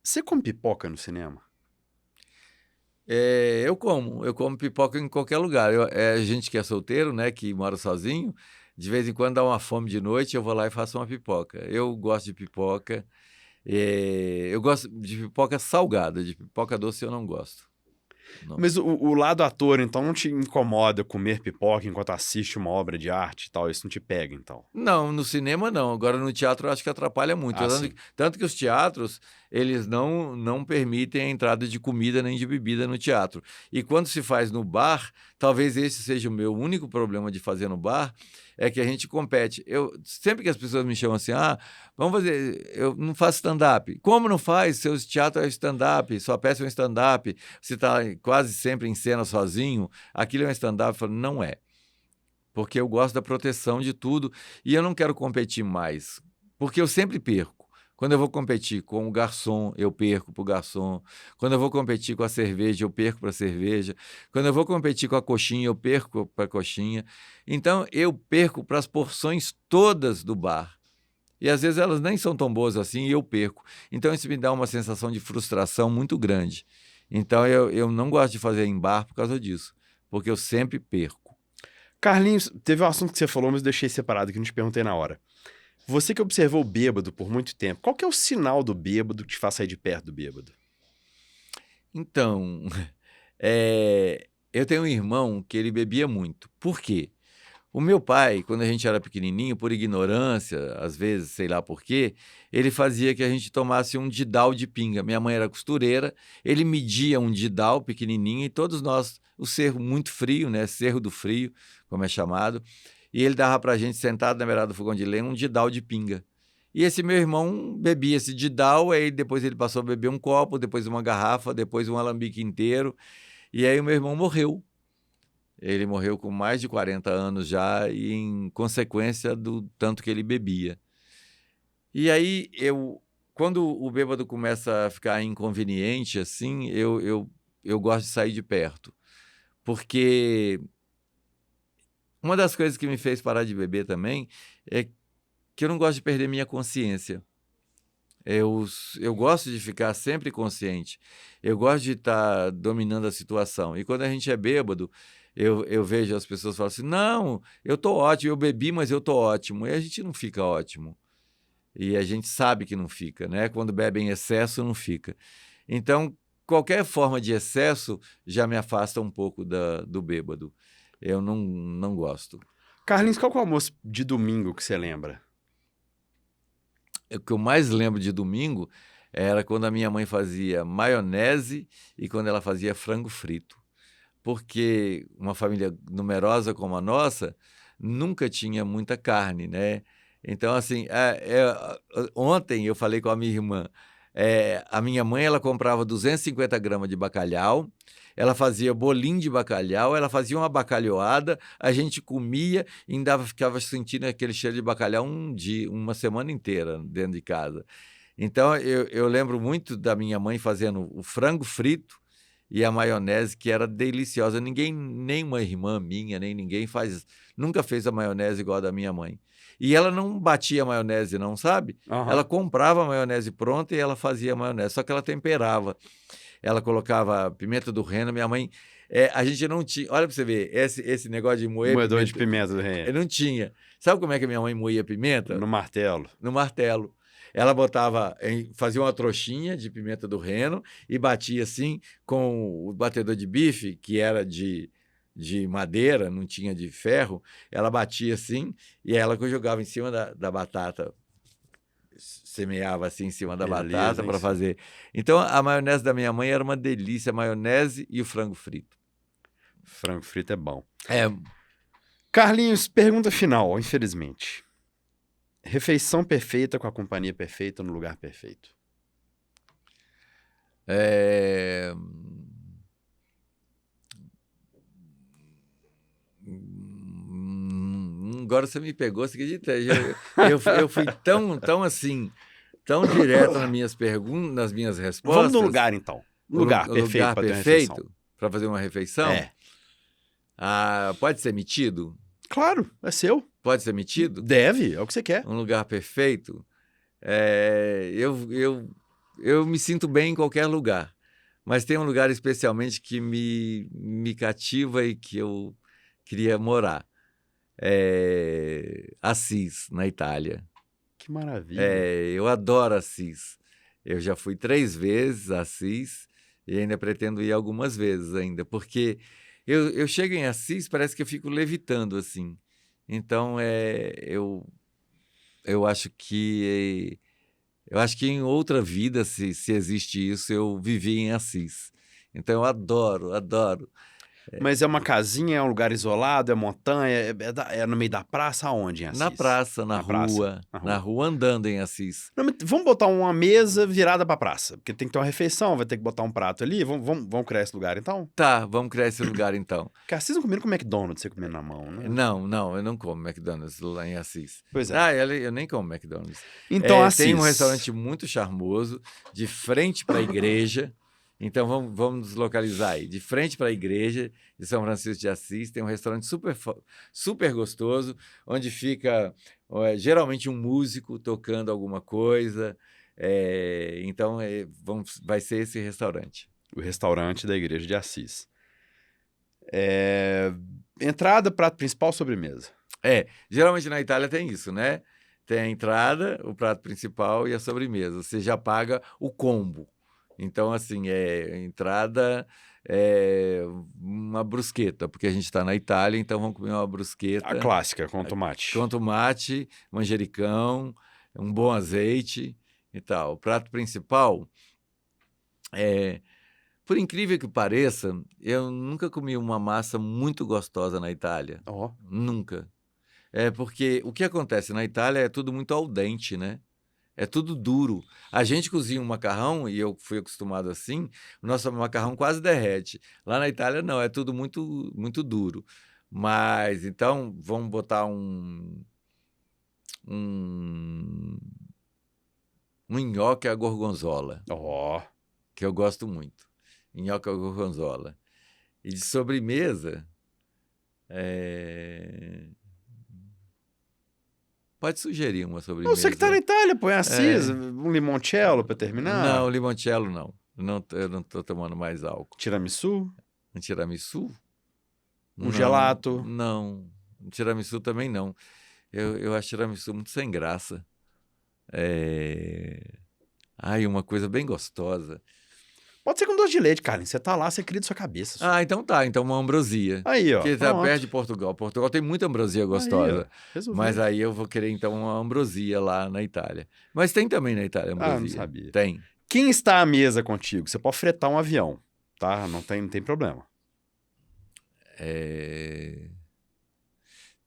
Você come pipoca no cinema? Eu como pipoca em qualquer lugar. A gente que é solteiro, né, que mora sozinho, de vez em quando dá uma fome de noite, eu vou lá e faço uma pipoca. Eu gosto de pipoca. Eu gosto de pipoca salgada, de pipoca doce eu não gosto. Não. Mas o lado ator, então, não te incomoda comer pipoca enquanto assiste uma obra de arte e tal? Isso não te pega, então? Não, no cinema não. Agora no teatro eu acho que atrapalha muito. Tanto que os teatros, eles não permitem a entrada de comida nem de bebida no teatro. E quando se faz no bar, talvez esse seja o meu único problema de fazer no bar, é que a gente compete. Sempre que as pessoas me chamam assim, vamos fazer, eu não faço stand-up. Como não faz? Seu teatro é stand-up, sua peça é um stand-up, você está quase sempre em cena sozinho, aquilo é um stand-up. Eu falo, não é. Porque eu gosto da proteção de tudo e eu não quero competir mais, porque eu sempre perco. Quando eu vou competir com o garçom, eu perco para o garçom. Quando eu vou competir com a cerveja, eu perco para a cerveja. Quando eu vou competir com a coxinha, eu perco para a coxinha. Então, eu perco para as porções todas do bar. E às vezes elas nem são tão boas assim e eu perco. Então, isso me dá uma sensação de frustração muito grande. Então, eu não gosto de fazer em bar por causa disso, porque eu sempre perco. Carlinhos, teve um assunto que você falou, mas eu deixei separado, que eu não te perguntei na hora. Você que observou o bêbado por muito tempo, qual que é o sinal do bêbado que te faz sair de perto do bêbado? Então, eu tenho um irmão que ele bebia muito. Por quê? O meu pai, quando a gente era pequenininho, por ignorância, às vezes, sei lá por quê, ele fazia que a gente tomasse um didal de pinga. Minha mãe era costureira, ele media um didal pequenininho e todos nós, o cerro muito frio, né? Cerro do Frio, como é chamado, e ele dava pra gente, sentado na beirada do fogão de lenha, um didal de pinga. E esse meu irmão bebia esse didal, aí depois ele passou a beber um copo, depois uma garrafa, depois um alambique inteiro, e aí o meu irmão morreu. Ele morreu com mais de 40 anos já, e em consequência do tanto que ele bebia. E aí, quando o bêbado começa a ficar inconveniente, assim, eu gosto de sair de perto. Porque uma das coisas que me fez parar de beber também é que eu não gosto de perder minha consciência. Eu gosto de ficar sempre consciente. Eu gosto de estar dominando a situação. E quando a gente é bêbado, eu vejo as pessoas falando assim, não, eu tô ótimo, eu bebi, mas eu tô ótimo. E a gente não fica ótimo. E a gente sabe que não fica, né? Quando bebe em excesso, não fica. Então, qualquer forma de excesso já me afasta um pouco do bêbado. Eu não gosto. Carlinhos, qual que é o almoço de domingo que você lembra? O que eu mais lembro de domingo era quando a minha mãe fazia maionese e quando ela fazia frango frito. Porque uma família numerosa como a nossa nunca tinha muita carne, né? Então, assim, ontem eu falei com a minha irmã, a minha mãe ela comprava 250 gramas de bacalhau, ela fazia bolinho de bacalhau, ela fazia uma bacalhoada, a gente comia e ainda ficava sentindo aquele cheiro de bacalhau um dia, uma semana inteira dentro de casa. Então, eu lembro muito da minha mãe fazendo o frango frito e a maionese, que era deliciosa. Ninguém, nem uma irmã minha, nem ninguém nunca fez a maionese igual a da minha mãe. E ela não batia a maionese, não, sabe? Ela comprava a maionese pronta e ela fazia a maionese, só que ela temperava. Ela colocava pimenta do reino, minha mãe... a gente não tinha... Olha pra você ver, esse negócio de moer Moedor pimenta... de pimenta do rei. Não tinha. Sabe como é que minha mãe moía pimenta? No martelo. No martelo. Ela fazia uma trouxinha de pimenta do reino e batia assim com o batedor de bife, que era de madeira, não tinha de ferro. Ela batia assim e ela jogava em cima da batata, semeava assim em cima da batata para fazer. Então a maionese da minha mãe era uma delícia, a maionese e o frango frito. Frango frito é bom. É. Carlinhos, pergunta final, infelizmente. Refeição perfeita com a companhia perfeita no lugar perfeito. Agora você me pegou, você acredita? Eu fui tão assim, tão direto nas minhas perguntas, nas minhas respostas. Vamos no lugar, então. Lugar perfeito para fazer uma refeição? Pode ser metido? Claro, é seu. Pode ser metido? Deve, é o que você quer. Um lugar perfeito? Eu me sinto bem em qualquer lugar, mas tem um lugar especialmente que me cativa e que eu queria morar. Assis, na Itália. Que maravilha. Eu adoro Assis. Eu já fui 3 vezes a Assis e ainda pretendo ir algumas vezes ainda, porque eu chego em Assis, parece que eu fico levitando assim. Então, eu acho que em outra vida, se existe isso, eu vivi em Assis. Então, eu adoro. Mas é uma casinha, é um lugar isolado, é montanha, é no meio da praça, aonde em Assis? Na praça, na rua, andando em Assis. Não, vamos botar uma mesa virada pra praça, porque tem que ter uma refeição, vai ter que botar um prato ali, vamos criar esse lugar então? Tá, vamos criar esse lugar então. Porque Assis não combina com McDonald's, você comendo na mão, né? Não, eu não como McDonald's lá em Assis. Pois é. Eu nem como McDonald's. Então, Assis... Tem um restaurante muito charmoso, de frente para a igreja. Então, vamos nos localizar aí. De frente para a igreja de São Francisco de Assis, tem um restaurante super gostoso, onde fica geralmente um músico tocando alguma coisa. Então, vai ser esse restaurante. O restaurante da igreja de Assis. Entrada, prato principal, sobremesa. Geralmente na Itália tem isso, né? Tem a entrada, o prato principal e a sobremesa. Você já paga o combo. Então, assim, entrada é uma brusqueta, porque a gente está na Itália, então vamos comer uma A brusqueta clássica, com tomate. com tomate, manjericão, um bom azeite e tal. O prato principal é, por incrível que pareça, eu nunca comi uma massa muito gostosa na Itália. Ó, Nunca. É porque o que acontece na Itália é tudo muito al dente, né? É tudo duro. A gente cozinha um macarrão, e eu fui acostumado assim, o nosso macarrão quase derrete. Lá na Itália, não, é tudo muito, muito duro. Mas, então, vamos botar um, um nhoque à gorgonzola, ó. que eu gosto muito. Nhoque à gorgonzola. E de sobremesa, pode sugerir uma Você que tá na sobremesa. Itália, põe Assis, É, um limoncello pra terminar. Não, limoncello não. Eu não tô tomando mais álcool. Tiramisu, Um tiramisu? um Não, gelato. não. Um tiramisu também não. Eu acho tiramisu muito sem graça. Ai, uma coisa bem gostosa. Pode ser com doce de leite, Carlinhos. Você tá lá, você cria de sua cabeça. Só. Ah, então tá. Então uma ambrosia. Aí, ó. Porque tá perto de Pronto. Portugal. Portugal tem muita ambrosia Aí, ó. gostosa. Mas Resolveu. aí eu vou querer então uma ambrosia lá na Itália. Mas tem também na Itália Ah, não ambrosia. sabia. Tem. Quem está à mesa contigo? Você pode fretar um avião, tá? Não tem problema.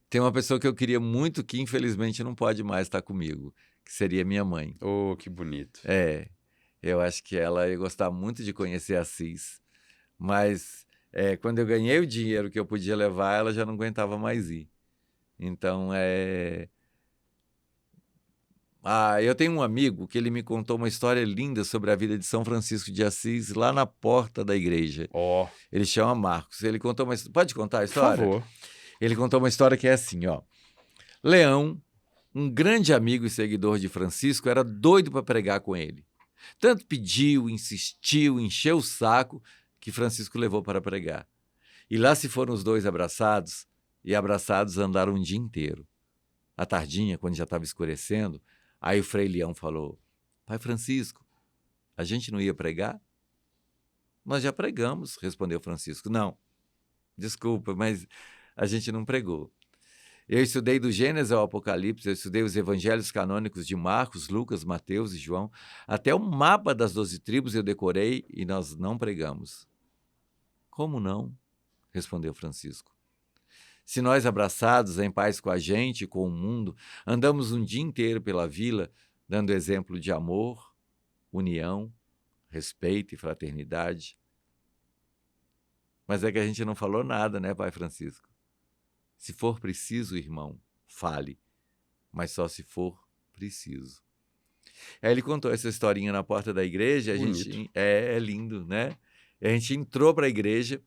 Tem uma pessoa que eu queria muito que infelizmente não pode mais estar comigo, que seria minha mãe. Oh, que bonito. Eu acho que ela ia gostar muito de conhecer Assis, mas quando eu ganhei o dinheiro que eu podia levar, ela já não aguentava mais ir. Então, eu tenho um amigo que ele me contou uma história linda sobre a vida de São Francisco de Assis lá na porta da igreja. Ó, Ele chama Marcos. Ele contou uma... Pode contar a por história? favor. Ele contou uma história que é assim, ó. Leão, um grande amigo e seguidor de Francisco, era doido para pregar com ele. Tanto pediu, insistiu, encheu o saco, que Francisco levou para pregar. E lá se foram os dois abraçados, e abraçados andaram um dia inteiro. À tardinha, quando já estava escurecendo, aí o Frei Leão falou: Pai Francisco, a gente não ia pregar? Nós já pregamos, respondeu Francisco. Não, desculpa, mas a gente não pregou. Eu estudei do Gênesis ao Apocalipse, eu estudei os evangelhos canônicos de Marcos, Lucas, Mateus e João. Até o mapa das 12 tribos eu decorei e nós não pregamos. Como não? Respondeu Francisco. Se nós, abraçados, em paz com a gente e com o mundo, andamos um dia inteiro pela vila, dando exemplo de amor, união, respeito e fraternidade. Mas é que a gente não falou nada, né, Pai Francisco? Se for preciso, irmão, fale, mas só se for preciso. Aí ele contou essa historinha na porta da igreja, a gente é lindo, né? A gente entrou para a igreja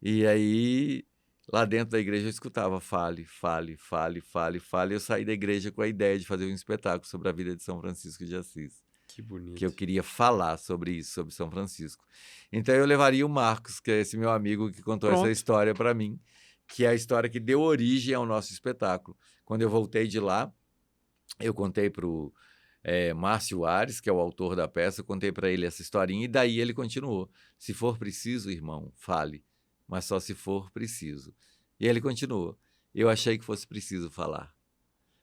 e aí lá dentro da igreja eu escutava fale, fale, fale, fale, fale. Eu saí da igreja com a ideia de fazer um espetáculo sobre a vida de São Francisco de Assis. Que bonito. Que eu queria falar sobre isso, sobre São Francisco. Então eu levaria o Marcos, que é esse meu amigo que contou essa história para mim, que é a história que deu origem ao nosso espetáculo. Quando eu voltei de lá, eu contei para o Márcio Ares, que é o autor da peça, eu contei para ele essa historinha e daí ele continuou. Se for preciso, irmão, fale, mas só se for preciso. E ele continuou. Eu achei que fosse preciso falar.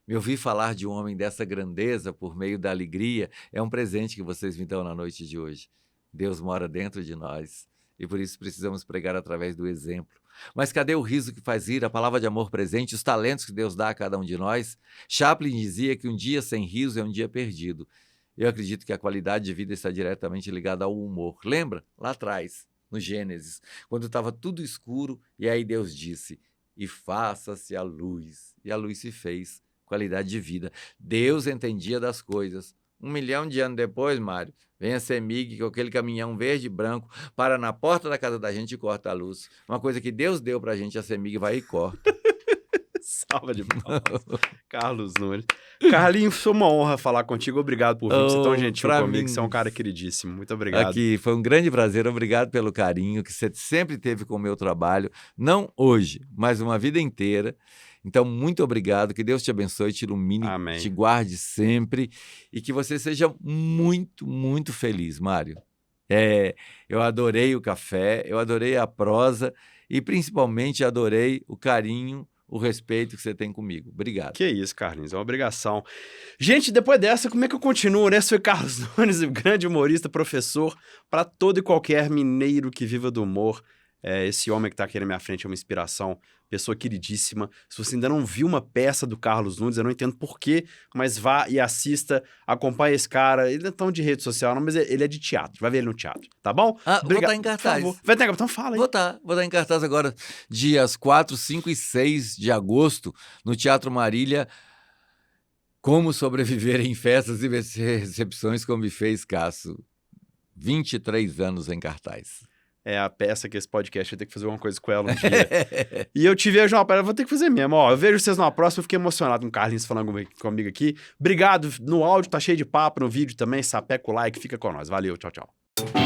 Me ouvir falar de um homem dessa grandeza por meio da alegria é um presente que vocês me dão na noite de hoje. Deus mora dentro de nós e por isso precisamos pregar através do exemplo. Mas cadê o riso que faz rir, a palavra de amor presente, os talentos que Deus dá a cada um de nós? Chaplin dizia que um dia sem riso é um dia perdido. Eu acredito que a qualidade de vida está diretamente ligada ao humor. Lembra? Lá atrás, no Gênesis, quando estava tudo escuro e aí Deus disse, e faça-se a luz. E a luz se fez. Qualidade de vida. Deus entendia das coisas. 1 milhão de anos depois, Mário, vem a CEMIG com aquele caminhão verde e branco, para na porta da casa da gente e corta a luz. Uma coisa que Deus deu pra gente, a CEMIG vai e corta. Salva de palmas. Carlos Nunes. Carlinhos, foi uma honra falar contigo. Obrigado por vir ser tão gentil comigo. Você é um cara queridíssimo. Muito obrigado. Aqui, foi um grande prazer. Obrigado pelo carinho que você sempre teve com o meu trabalho. Não hoje, mas uma vida inteira. Então, muito obrigado, que Deus te abençoe, te ilumine, Amém. te guarde sempre e que você seja muito, muito feliz, Mário. Eu adorei o café, eu adorei a prosa e principalmente adorei o carinho, o respeito que você tem comigo. Obrigado. Que isso, Carlinhos, é uma obrigação. Gente, depois dessa, como é que eu continuo, né? Sou Carlos Nunes, grande humorista, professor para todo e qualquer mineiro que viva do humor. Esse homem que tá aqui na minha frente é uma inspiração, pessoa queridíssima. Se você ainda não viu uma peça do Carlos Nunes, eu não entendo porquê, mas vá e assista, acompanhe esse cara. Ele não é tão de rede social, não, mas ele é de teatro. Vai ver ele no teatro, tá bom? Vou estar em cartaz. Por favor. Vai ter, então fala aí. Vou estar em cartaz agora, dias 4, 5 e 6 de agosto, no Teatro Marília. Como sobreviver em festas e recepções com buffet escasso. 23 anos em cartaz. É a peça que esse podcast vai ter que fazer alguma coisa com ela um dia. E eu te vejo uma peça, vou ter que fazer mesmo. Ó, eu vejo vocês numa próxima, eu fiquei emocionado com o Carlinhos falando comigo aqui. Obrigado, no áudio tá cheio de papo, no vídeo também, sapeca o like, fica com nós. Valeu, tchau, tchau.